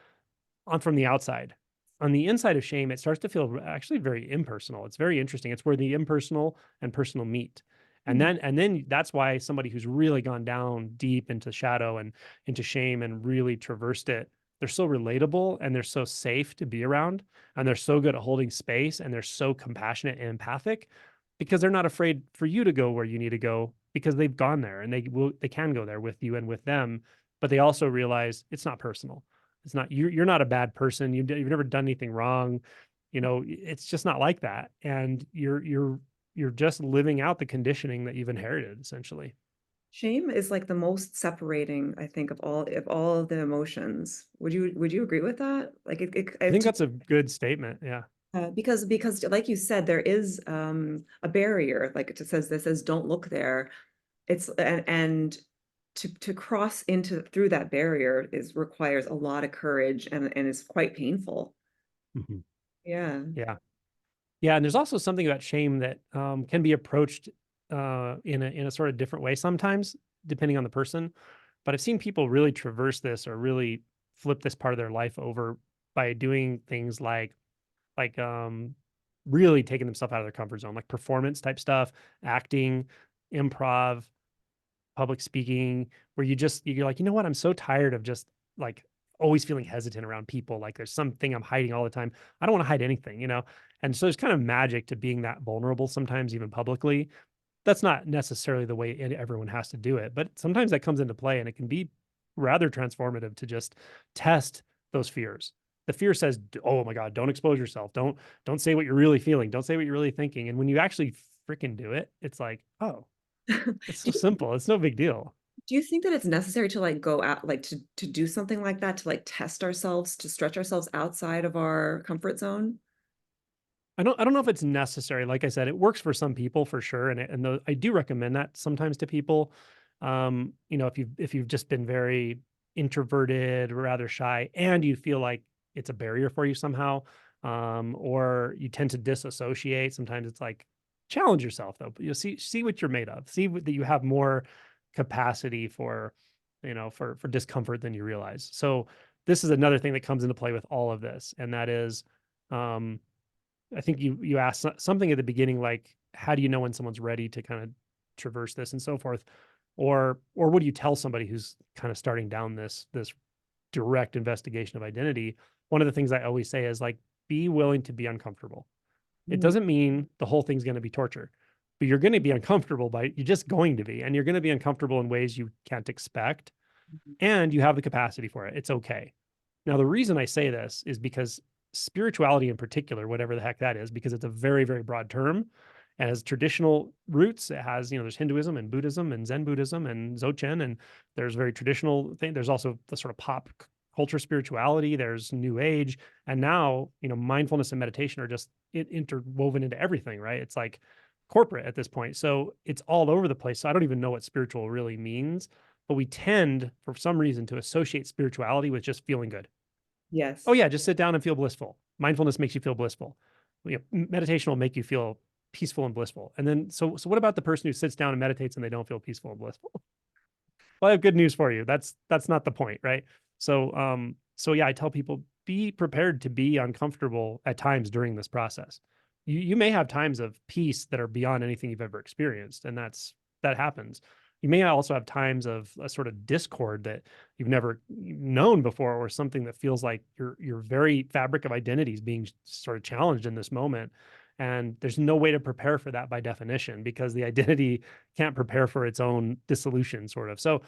on from the outside. On the inside of shame, it starts to feel actually very impersonal. It's very interesting. It's where the impersonal and personal meet. And then that's why somebody who's really gone down deep into shadow and into shame and really traversed it, they're so relatable and they're so safe to be around and they're so good at holding space and they're so compassionate and empathic because they're not afraid for you to go where you need to go because they've gone there and they can go there with you and with them, but they also realize it's not personal. It's not you're not a bad person. You've never done anything wrong. It's just not like that. And you're just living out the conditioning that you've inherited essentially. Shame is like the most separating, I think, of all of the emotions. Would you agree with that? Like I think that's a good statement. Yeah. because like you said, there is a barrier, like it says that says don't look there. It's and to cross into through that barrier is requires a lot of courage and is quite painful. Mhm. Yeah. Yeah. Yeah. And there's also something about shame that can be approached in a sort of different way sometimes, depending on the person. But I've seen people really traverse this or really flip this part of their life over by doing things like really taking themselves out of their comfort zone, like performance type stuff, acting, improv, public speaking, where you're like, you know what? I'm so tired of just like always feeling hesitant around people. Like there's something I'm hiding all the time. I don't want to hide anything. And so there's kind of magic to being that vulnerable sometimes, even publicly. That's not necessarily the way everyone has to do it, but sometimes that comes into play and it can be rather transformative to just test those fears. The fear says, "Oh my God, don't expose yourself. Don't say what you're really feeling. Don't say what you're really thinking." And when you actually freaking do it, it's like, oh, it's so Do simple. It's no big deal. do you think that it's necessary to like go out, like to do something like that, to like test ourselves, to stretch ourselves outside of our comfort zone? I don't know if it's necessary. Like I said, it works for some people for sure, and I do recommend that sometimes to people. If you've just been very introverted, rather shy, and you feel like it's a barrier for you somehow, or you tend to disassociate. Sometimes it's like challenge yourself though. But you see what you're made of. That you have more capacity for discomfort than you realize. So this is another thing that comes into play with all of this, and that is. Um, I think you asked something at the beginning, like, how do you know when someone's ready to kind of traverse this and so forth? Or what do you tell somebody who's kind of starting down this direct investigation of identity, one of the things I always say is like, be willing to be uncomfortable. It Mm, doesn't mean the whole thing's going to be torture, but you're going to be uncomfortable you're just going to be, and you're going to be uncomfortable in ways you can't expect. mhm. And you have the capacity for it. It's okay. Now, the reason I say this is because spirituality in particular, whatever the heck that is, because it's a very, very broad term, and has traditional roots. It has, there's Hinduism and Buddhism and Zen Buddhism and Dzogchen, and there's very traditional thing. There's also the sort of pop culture spirituality. There's New Age, and now mindfulness and meditation are just interwoven into everything, right? It's like corporate at this point, so it's all over the place. So I don't even know what spiritual really means, but we tend, for some reason, to associate spirituality with just feeling good. Oh Yes. yeah, just sit down and feel blissful. Mindfulness makes you feel blissful. Meditation will make you feel peaceful and blissful. And then, so what about the person who sits down and meditates and they don't feel peaceful and blissful? Well, I have good news for you. That's not the point, right? So yeah, I tell people, be prepared to be uncomfortable at times during this process. You may have times of peace that are beyond anything you've ever experienced, and that happens. You may also have times of a sort of discord that you've never known before, or something that feels like your very fabric of identity is being sort of challenged in this moment. And there's no way to prepare for that by definition, because the identity can't prepare for its own dissolution, sort of. So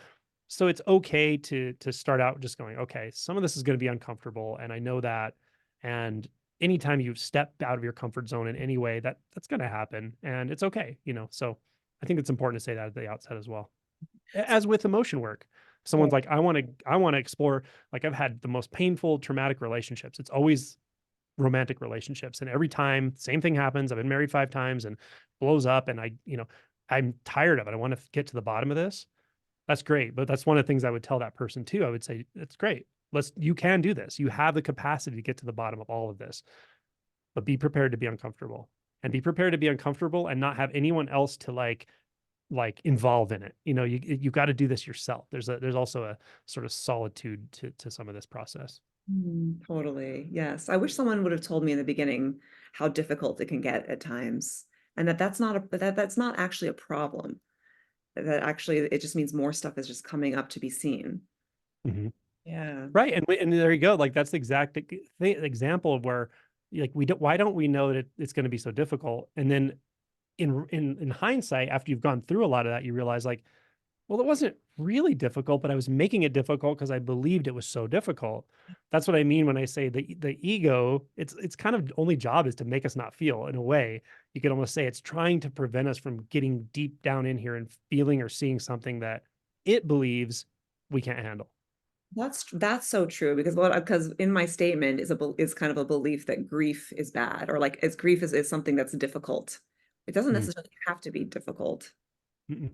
it's okay to start out just going, okay, some of this is going to be uncomfortable, and I know that. And anytime you step out of your comfort zone in any way, that's going to happen, and it's okay. So I think it's important to say that at the outset as well. So, As with emotion work, right. someone's like, I want to explore, like, I've had the most painful traumatic relationships. It's always romantic relationships, and every time same thing happens. I've been married 5 times and blows up, and I'm tired of it. I want to get to the bottom of this. That's great, but that's one of the things I would tell that person too. I would say, "It's great. You can do this. You have the capacity to get to the bottom of all of this, but be prepared to be uncomfortable, and be prepared to be uncomfortable and not have anyone else to involve in it. You got to do this yourself. There's also a sort of solitude to some of this process." Totally. Yes. I wish someone would have told me in the beginning how difficult it can get at times, and that's not actually a problem. That actually it just means more stuff is just coming up to be seen. Mhm. Yeah. Right, and there you go. Like, that's the exact example of where, like, we don't why don't we know that it's going to be so difficult? And then in hindsight, after you've gone through a lot of that, you realize, like, well, it wasn't really difficult, but I was making it difficult because I believed it was so difficult. That's what I mean when I say the ego, it's kind of only job is to make us not feel. In a way, you could almost say it's trying to prevent us from getting deep down in here and feeling or seeing something that it believes we can't handle. That's so true because in my statement is kind of a belief that grief is bad, or like as grief is something that's difficult. It doesn't Mm, necessarily have to be difficult. mm-mm.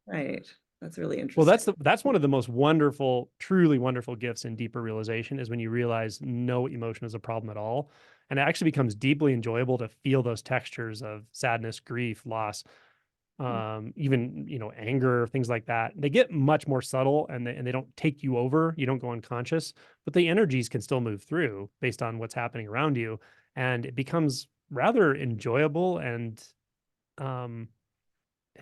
Right. That's really Well, interesting. that's one of the most wonderful, truly wonderful gifts in deeper realization, is when you realize no emotion is a problem at all. And it actually becomes deeply enjoyable to feel those textures of sadness, grief, loss, even, anger, things like that. They get much more subtle, and they don't take you over. You don't go unconscious, but the energies can still move through based on what's happening around you. And it becomes rather enjoyable, and um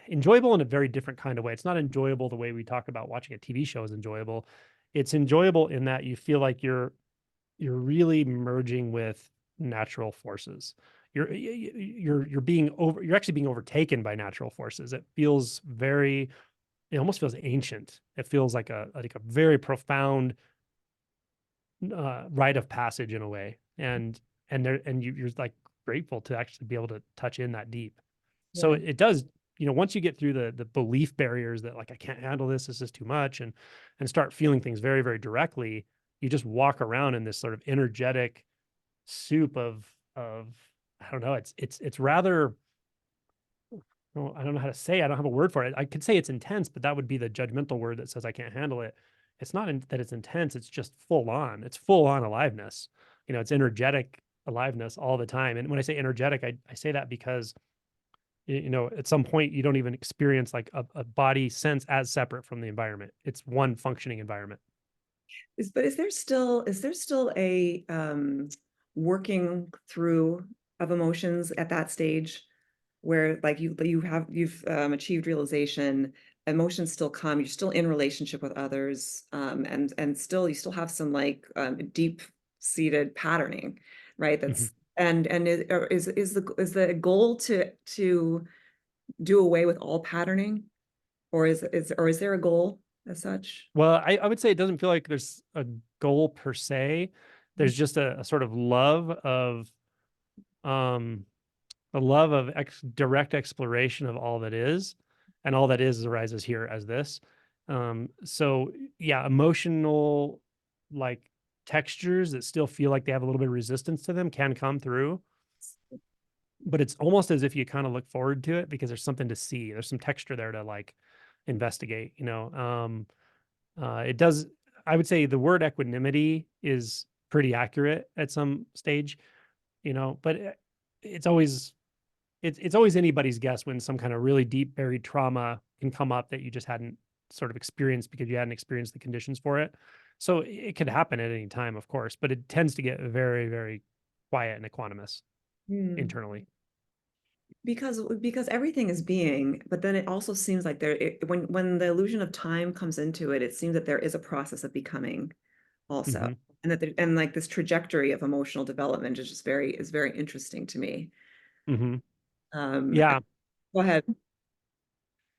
enjoyable in a very different kind of way. It's not enjoyable the way we talk about watching a TV show is enjoyable. It's enjoyable in that you feel like you're really merging with natural forces. You're actually being overtaken by natural forces. It almost feels ancient. It feels like a very profound rite of passage in a way. And you're like grateful to actually be able to touch in that deep. So Yeah. it does, once you get through the belief barriers that, like, I can't handle this is too much, and start feeling things very, very directly, you just walk around in this sort of energetic soup of I don't know, it's rather, well, I don't know how to say, I don't have a word for it. I could say it's intense, but that would be the judgmental word that says I can't handle it. It's not that it's intense, it's just full on. It's full on aliveness. It's energetic aliveness all the time. And when I say energetic, I say that because at some point you don't even experience like a body sense as separate from the environment. It's one functioning environment. But is there still a working through of emotions at that stage where like you've achieved realization, emotions still come, you're still in relationship with others, and still you still have some like deep seated patterning, right? Mhm. And is the goal to do away with all patterning, or is there a goal as such? Well, I would say it doesn't feel like there's a goal per se. There's just a sort of um love of direct exploration of all that is, and all that is arises here as this. So yeah, emotional like textures that still feel like they have a little bit of resistance to them can come through, but it's almost as if you kind of look forward to it because there's something to see. There's some texture there to like investigate, you know. It does, I would say the word equanimity is pretty accurate at some stage, you know, but it's always it's always anybody's guess when some kind of really deep buried trauma can come up that you just hadn't sort of experienced because you hadn't experienced the conditions for it. So it could happen at any time, of course, but it tends to get very, very quiet and equanimous Hmm. internally. Because everything is being, but then it also seems like when the illusion of time comes into it, it seems that there is a process of becoming also, Hmm. and like this trajectory of emotional development is just very interesting to me. Hmm. Um, Yeah, Go ahead.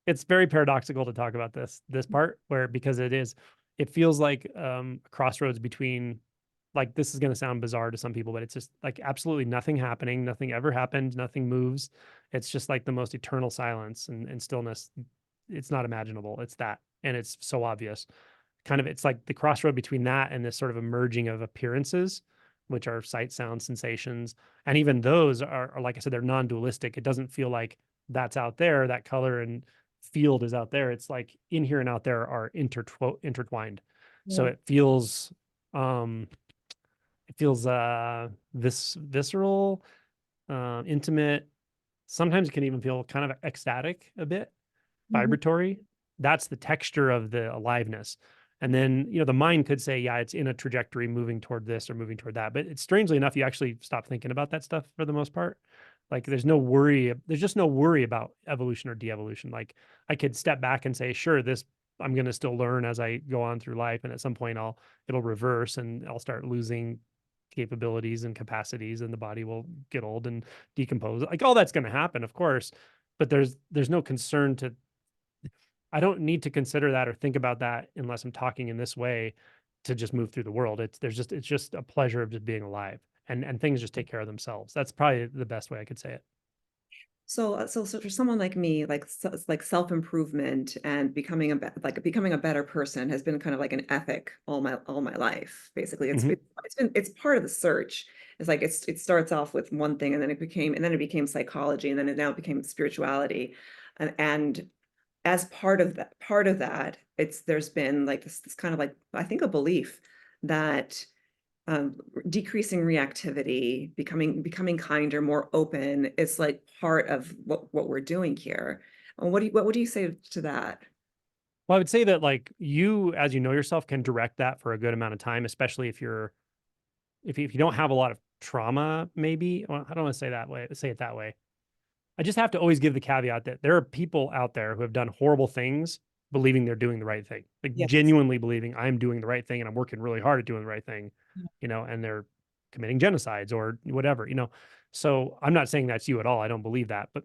it's very paradoxical to talk about this part where because it feels like a crossroads between, like, this is going to sound bizarre to some people, but it's just like absolutely nothing happening, nothing ever happened, nothing moves. It's just like the most eternal silence and stillness. It's not imaginable. It's that, and it's so obvious. Kind of, it's like the crossroad between that and this sort of emerging of appearances, which are sight, sound, sensations, and even those are like I said, they're non-dualistic. It doesn't feel like that's out there, that color and field is out there. It's like in here and out there are intertwined. So Yeah. um it feels visceral, intimate. Sometimes it can even feel kind of ecstatic a bit, Mhm. vibratory. That's the texture of the aliveness. And then, you know, the mind could say, yeah, it's in a trajectory moving toward this or moving toward that. But it's strangely enough, you actually stop thinking about that stuff for the most part. Like there's no worry, there's just no worry about evolution or de-evolution. Like I could step back and say, sure, this I'm going to still learn as I go on through life. And at some point it'll reverse and I'll start losing capabilities and capacities and the body will get old and decompose. Like all that's going to happen, of course, but there's no concern to I don't need to consider that or think about that unless I'm talking in this way to just move through the world. It's just a pleasure of just being alive and things just take care of themselves. That's probably the best way I could say it. So for someone like me, like self-improvement and becoming a better person has been kind of like an ethic all my life. Basically, Hmm. it's part of the search. It's like it starts off with one thing, and then it became psychology, and then it now became spirituality, and as part of that, it's there's been like this kind of like I think a belief that um, decreasing reactivity, becoming kinder, more open. It's like part of what we're doing here. What do you say to that? Well, I would say that like you, as you know yourself, can direct that for a good amount of time, especially if you don't have a lot of trauma, maybe. Well, I don't want to say it that way. I just have to always give the caveat that there are people out there who have done horrible things believing they're doing the right thing, like Yes. genuinely believing I'm doing the right thing and I'm working really hard at doing the right thing, you know, and they're committing genocides or whatever, you know. So I'm not saying that's you at all. I don't believe that, but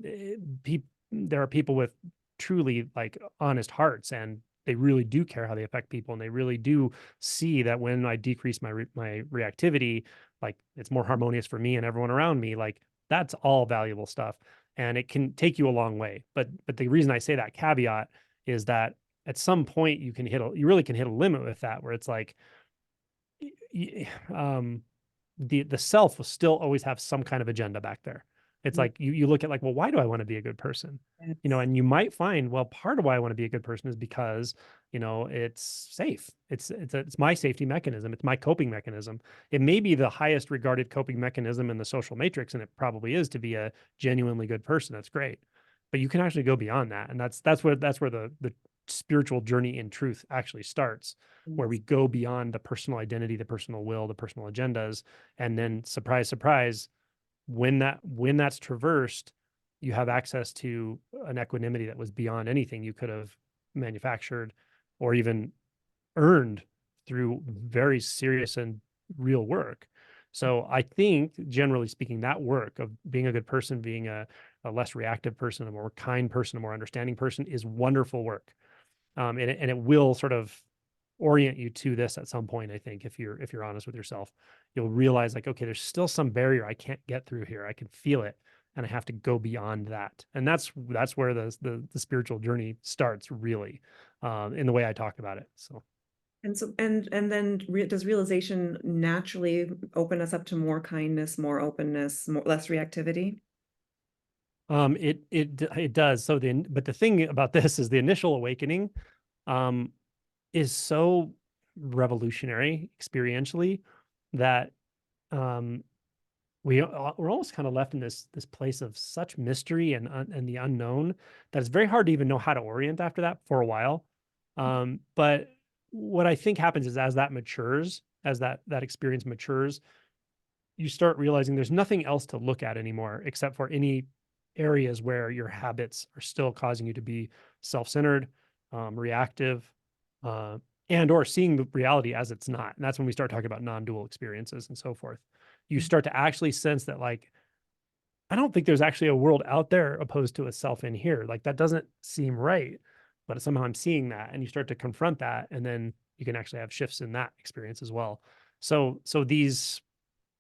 there are people with truly like honest hearts and they really do care how they affect people and they really do see that when I decrease my reactivity, like it's more harmonious for me and everyone around me. Like that's all valuable stuff and it can take you a long way. But the reason I say that caveat is that at some point you really can hit a limit with that where it's like um the self will still always have some kind of agenda back there. It's Mm, like you look at like, well, why do I want to be a good person? You know, yes. and you might find, well, part of why I want to be a good person is because, you know, it's safe. It's my safety mechanism. It's my coping mechanism. It may be the highest regarded coping mechanism in the social matrix, and it probably is to be a genuinely good person. That's great. But you can actually go beyond that. And that's where the spiritual journey in truth actually starts, where we Yes. go beyond the personal identity, the personal will, the personal agendas, and then surprise surprise when that's traversed you have access to an equanimity that was beyond anything you could have manufactured or even earned through very serious and real work. So I think, generally speaking, that work of being a good person, being a less reactive person, a more kind person, a more understanding person is wonderful work. And it will sort of orient you to this at some point. I think if you're honest with yourself, you'll realize like, okay, there's still some barrier I can't get through here. I can feel it, and I have to go beyond that. And that's where the spiritual journey starts, really, in the way I talk about it. So. And so, and then does realization naturally open us up to more kindness, more openness, less reactivity? It does. So but the thing about this is the initial awakening, um, is so revolutionary experientially that, um, we're almost kind of left in this place of such mystery and the unknown that it's very hard to even know how to orient after that for a while. But what I think happens is as that matures, as that experience matures, you start realizing there's nothing else to look at anymore except for any areas where your habits are still causing you to be self-centered, reactive, uh, and or seeing the reality as it's not. And that's when we start talking about non-dual experiences and so forth. You start to actually sense that, like, I don't think there's actually a world out there opposed to a self in here. Like that doesn't seem right, but somehow I'm seeing that, and you start to confront that, and then you can actually have shifts in that experience as well. So these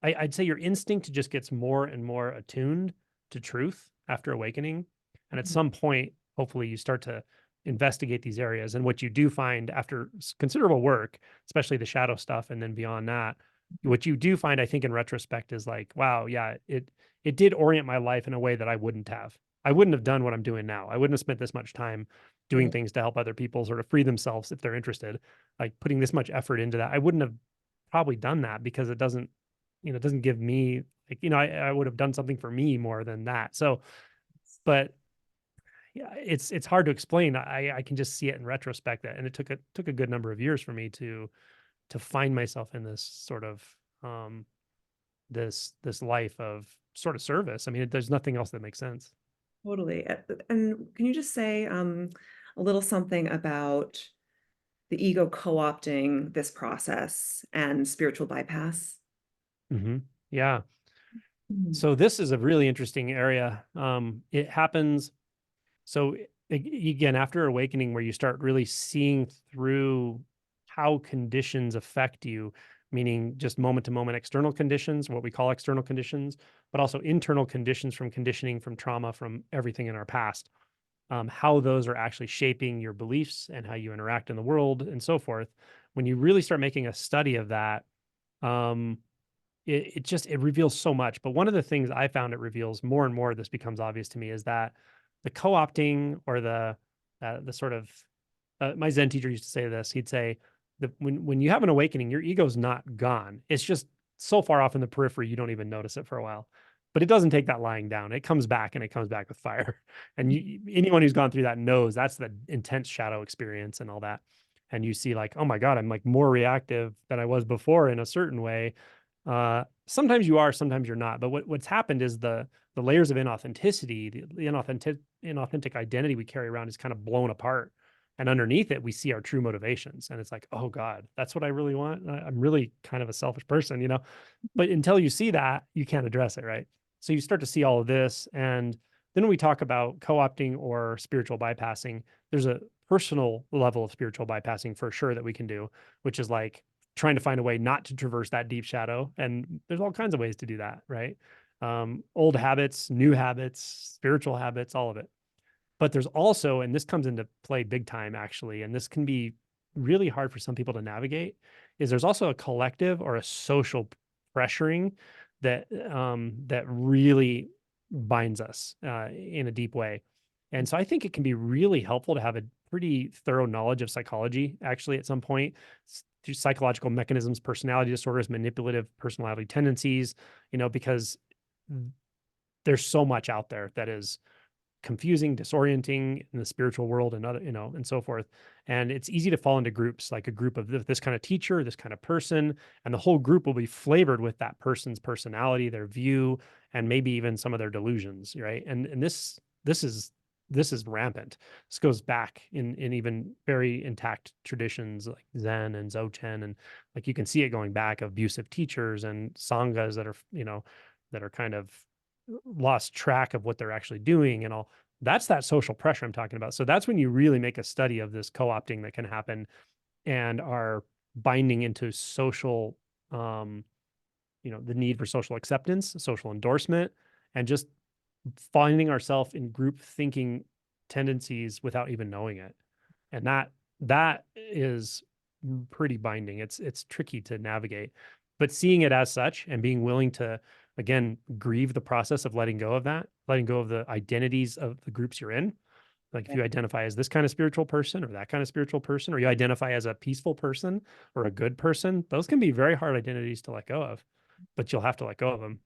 I'd say your instinct just gets more and more attuned to truth after awakening. And at some point, hopefully, you start to investigate these areas. And what you do find after considerable work, especially the shadow stuff, and then beyond that, what you do find, I think, in retrospect, is like, wow, yeah, it did orient my life in a way that I wouldn't have. I wouldn't have done what I'm doing now. I wouldn't have spent this much time doing Mhm. things to help other people sort of free themselves if they're interested, like putting this much effort into that. I wouldn't have probably done that because it doesn't give me like, I would have done something for me more than that. So, but yeah, it's hard to explain. I can just see it in retrospect that, and it took a good number of years for me to find myself in this sort of, um, this life of sort of service. I mean, there's nothing else that makes sense. Totally. And can you just say a little something about the ego co-opting this process and spiritual bypass? Hmm. Yeah. Mhm. So this is a really interesting area. It happens. So again, after awakening, where you start really seeing through how conditions affect you, meaning just moment to moment external conditions, what we call external conditions, but also internal conditions from conditioning, from trauma, from everything in our past, how those are actually shaping your beliefs and how you interact in the world and so forth. When you really start making a study of that, um, it reveals so much. But one of the things I found it reveals more and more, this becomes obvious to me, is that the co-opting or the sort of, my Zen teacher used to say this. He'd say that when you have an awakening, your ego's not gone. It's just so far off in the periphery you don't even notice it for a while. But it doesn't take that lying down. It comes back, and it comes back with fire. And anyone who's gone through that knows that's the intense shadow experience and all that. And you see like, oh my God, I'm like more reactive than I was before in a certain way. Sometimes you are, sometimes you're not. But what's happened is the layers of inauthenticity, the inauthentic identity we carry around is kind of blown apart. And underneath it, we see our true motivations. And it's like, oh God, that's what I really want. I'm really kind of a selfish person. But until you see that, you can't address it, right? So you start to see all of this. And then when we talk about co-opting or spiritual bypassing, there's a personal level of spiritual bypassing for sure that we can do, which is like trying to find a way not to traverse that deep shadow. And there's all kinds of ways to do that, right? Old habits, new habits, spiritual habits, all of it. But there's also, and this comes into play big time actually, and this can be really hard for some people to navigate, is there's also a collective or a social pressuring that really binds us in a deep way. And so I think it can be really helpful to have a pretty thorough knowledge of psychology actually at some point, through psychological mechanisms, personality disorders, manipulative personality tendencies, because there's so much out there that is confusing, disorienting in the spiritual world and other, and so forth. And it's easy to fall into groups, like a group of this kind of teacher, this kind of person, and the whole group will be flavored with that person's personality, their view, and maybe even some of their delusions, right? And this is this is rampant. This goes back in even very intact traditions like Zen and Dzogchen, and like you can see it going back of abusive teachers and sanghas that are, that are kind of lost track of what they're actually doing and all. That's that social pressure I'm talking about. So that's when you really make a study of this co-opting that can happen and are binding into social, um the need for social acceptance, social endorsement, and just finding ourselves in group thinking tendencies without even knowing it. And that is pretty binding. It's tricky to navigate, but seeing it as such and being willing to, again, grieve the process of letting go of that, letting go of the identities of the groups you're in. Like if Yeah. you identify as this kind of spiritual person or that kind of spiritual person, or you identify as a peaceful person or a good person, those can be very hard identities to let go of, but you'll have to let go of them.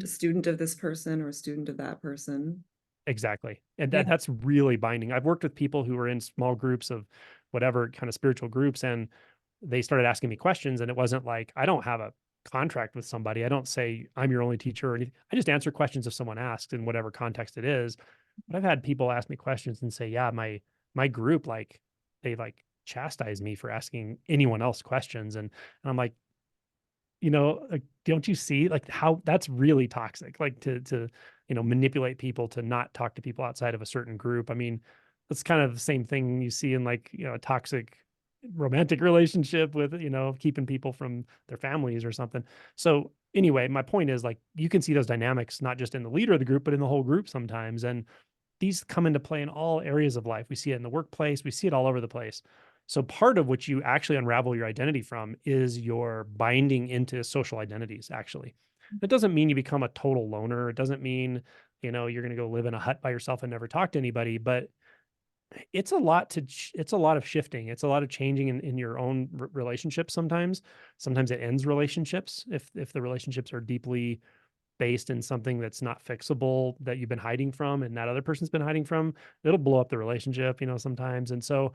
Student of this person or a student of that person. Exactly. And Yeah. that's really binding. I've worked with people who were in small groups of whatever kind of spiritual groups, and they started asking me questions. And it wasn't like, I don't have a contract with somebody. I don't say I'm your only teacher or anything. I just answer questions if someone asks in whatever context it is. But I've had people ask me questions and say, yeah, my group, like they like chastise me for asking anyone else questions. And I'm like, like, don't you see like how that's really toxic? Like to manipulate people to not talk to people outside of a certain group. I mean, that's kind of the same thing you see in like, a toxic romantic relationship with, keeping people from their families or something. So anyway, my point is like you can see those dynamics not just in the leader of the group, but in the whole group sometimes. And these come into play in all areas of life. We see it in the workplace, we see it all over the place. So part of what you actually unravel your identity from is your binding into social identities, actually. That doesn't mean you become a total loner. It doesn't mean, you're going to go live in a hut by yourself and never talk to anybody, but it's a lot of shifting. It's a lot of changing in your own relationships sometimes. Sometimes it ends relationships if the relationships are deeply based in something that's not fixable that you've been hiding from and that other person's been hiding from, it'll blow up the relationship, sometimes. And so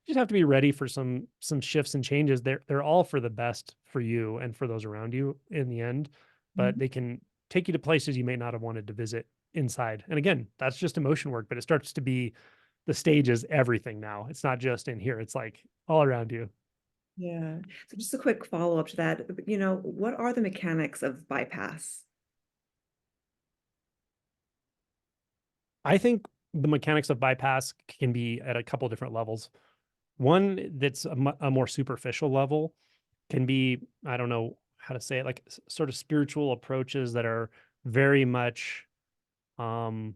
you just have to be ready for some shifts and changes. They're all for the best for you and for those around you in the end, but Mhm. they can take you to places you may not have wanted to visit inside. And again, that's just emotion work, but it starts to be the stage is everything now. It's not just in here, it's like all around you. Yeah. So just a quick follow-up to that. What are the mechanics of bypass? I think the mechanics of bypass can be at a couple different levels. One that's a more superficial level can be, I don't know how to say it, like sort of spiritual approaches that are very much um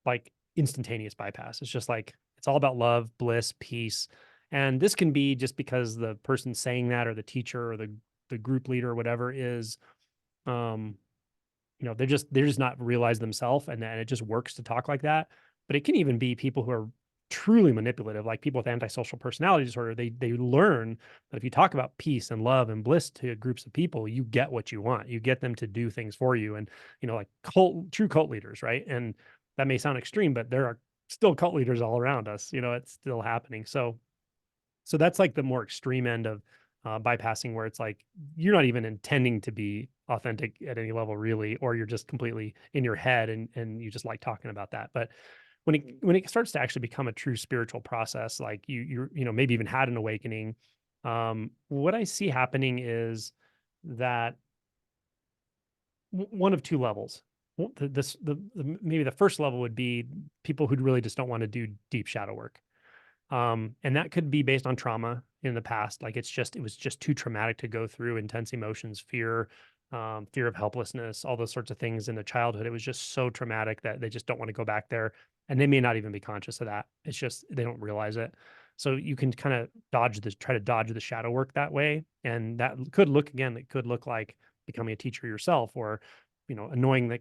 like instantaneous bypass. It's just like it's all about love, bliss, peace. And this can be just because the person saying that or the teacher or the group leader or whatever is um they're just not realize themselves, and it just works to talk like that. But it can even be people who are truly manipulative, like people with antisocial personality disorder. They learn that if you talk about peace and love and bliss to groups of people, you get what you want. You get them to do things for you. And like true cult leaders, right? And that may sound extreme, but there are still cult leaders all around us. It's still happening. So that's like the more extreme end of bypassing, where it's like you're not even intending to be authentic at any level, really, or you're just completely in your head and you just like talking about that. But when it starts to actually become a true spiritual process, like you're maybe even had an awakening, what I see happening is that one of two levels. Maybe the first level would be people who really just don't want to do deep shadow work, and that could be based on trauma in the past. Like it was just too traumatic to go through intense emotions, fear, fear of helplessness, all those sorts of things in their childhood. It was just so traumatic that they just don't want to go back there. And they may not even be conscious of that. It's just they don't realize it. So you can kind of try to dodge the shadow work that way. And that could look again, it could look like becoming a teacher yourself, or, annoying the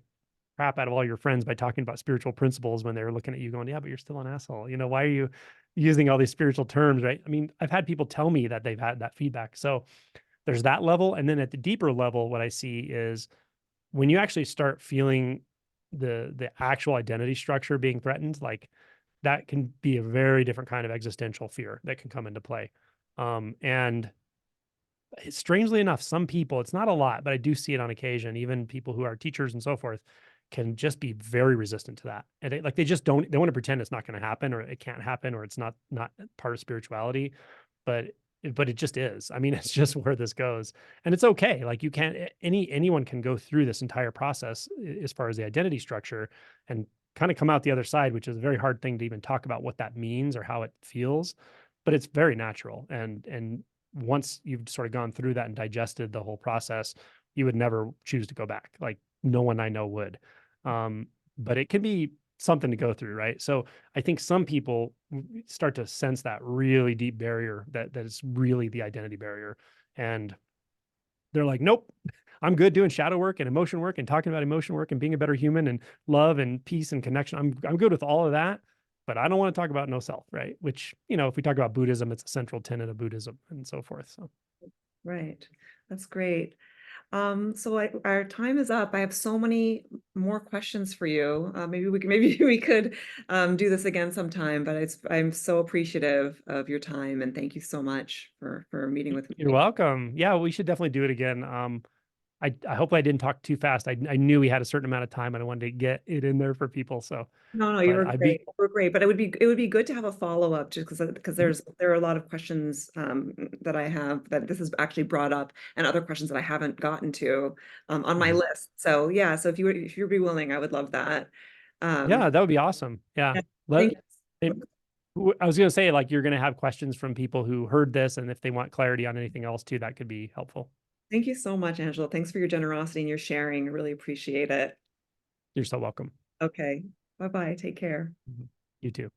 crap out of all your friends by talking about spiritual principles when they're looking at you going, yeah, but you're still an asshole. Why are you using all these spiritual terms, right? I mean, I've had people tell me that they've had that feedback. So there's that level. And then at the deeper level, what I see is when you actually start feeling the actual identity structure being threatened, like that can be a very different kind of existential fear that can come into play. And strangely enough, some people, it's not a lot, but I do see it on occasion, even people who are teachers and so forth, can just be very resistant to that. And like they just don't, they want to pretend it's not going to happen or it can't happen or it's not part of spirituality, but it just is. I mean, it's just where this goes. And it's okay. Like you can't anyone can go through this entire process as far as the identity structure and kind of come out the other side, which is a very hard thing to even talk about what that means or how it feels, but it's very natural. And once you've sort of gone through that and digested the whole process, you would never choose to go back. Like no one I know would. Um, but it can be something to go through, right? So I think some people start to sense that really deep barrier that is really the identity barrier. And they're like, nope, I'm good doing shadow work and emotion work and talking about emotion work and being a better human and love and peace and connection. I'm good with all of that, but I don't want to talk about no self, right? Which, if we talk about Buddhism, it's a central tenet of Buddhism and so forth. So Right. That's great. So our time is up. I have so many more questions for you. Maybe we could do this again sometime, but I'm so appreciative of your time and thank you so much for meeting with you're me. welcome. Yeah, we should definitely do it again. I hope I didn't talk too fast. I knew we had a certain amount of time and I wanted to get it in there for people. So, No, you but were I'd great. be, You were great, but it would be good to have a follow-up just because Mhm. there are a lot of questions that I have that this is actually brought up and other questions that I haven't gotten to on my Mhm. list. So yeah, so if you'd be willing, I would love that. Yeah, Um, that would be awesome. Yeah. yeah, Let, thank you. and I was going to say, like, you're going to have questions from people who heard this. And if they want clarity on anything else too, that could be helpful. Thank you so much, Angela. Thanks for your generosity and your sharing. I really appreciate it. You're so welcome. Okay. Bye-bye. Take care. Mhm. You too.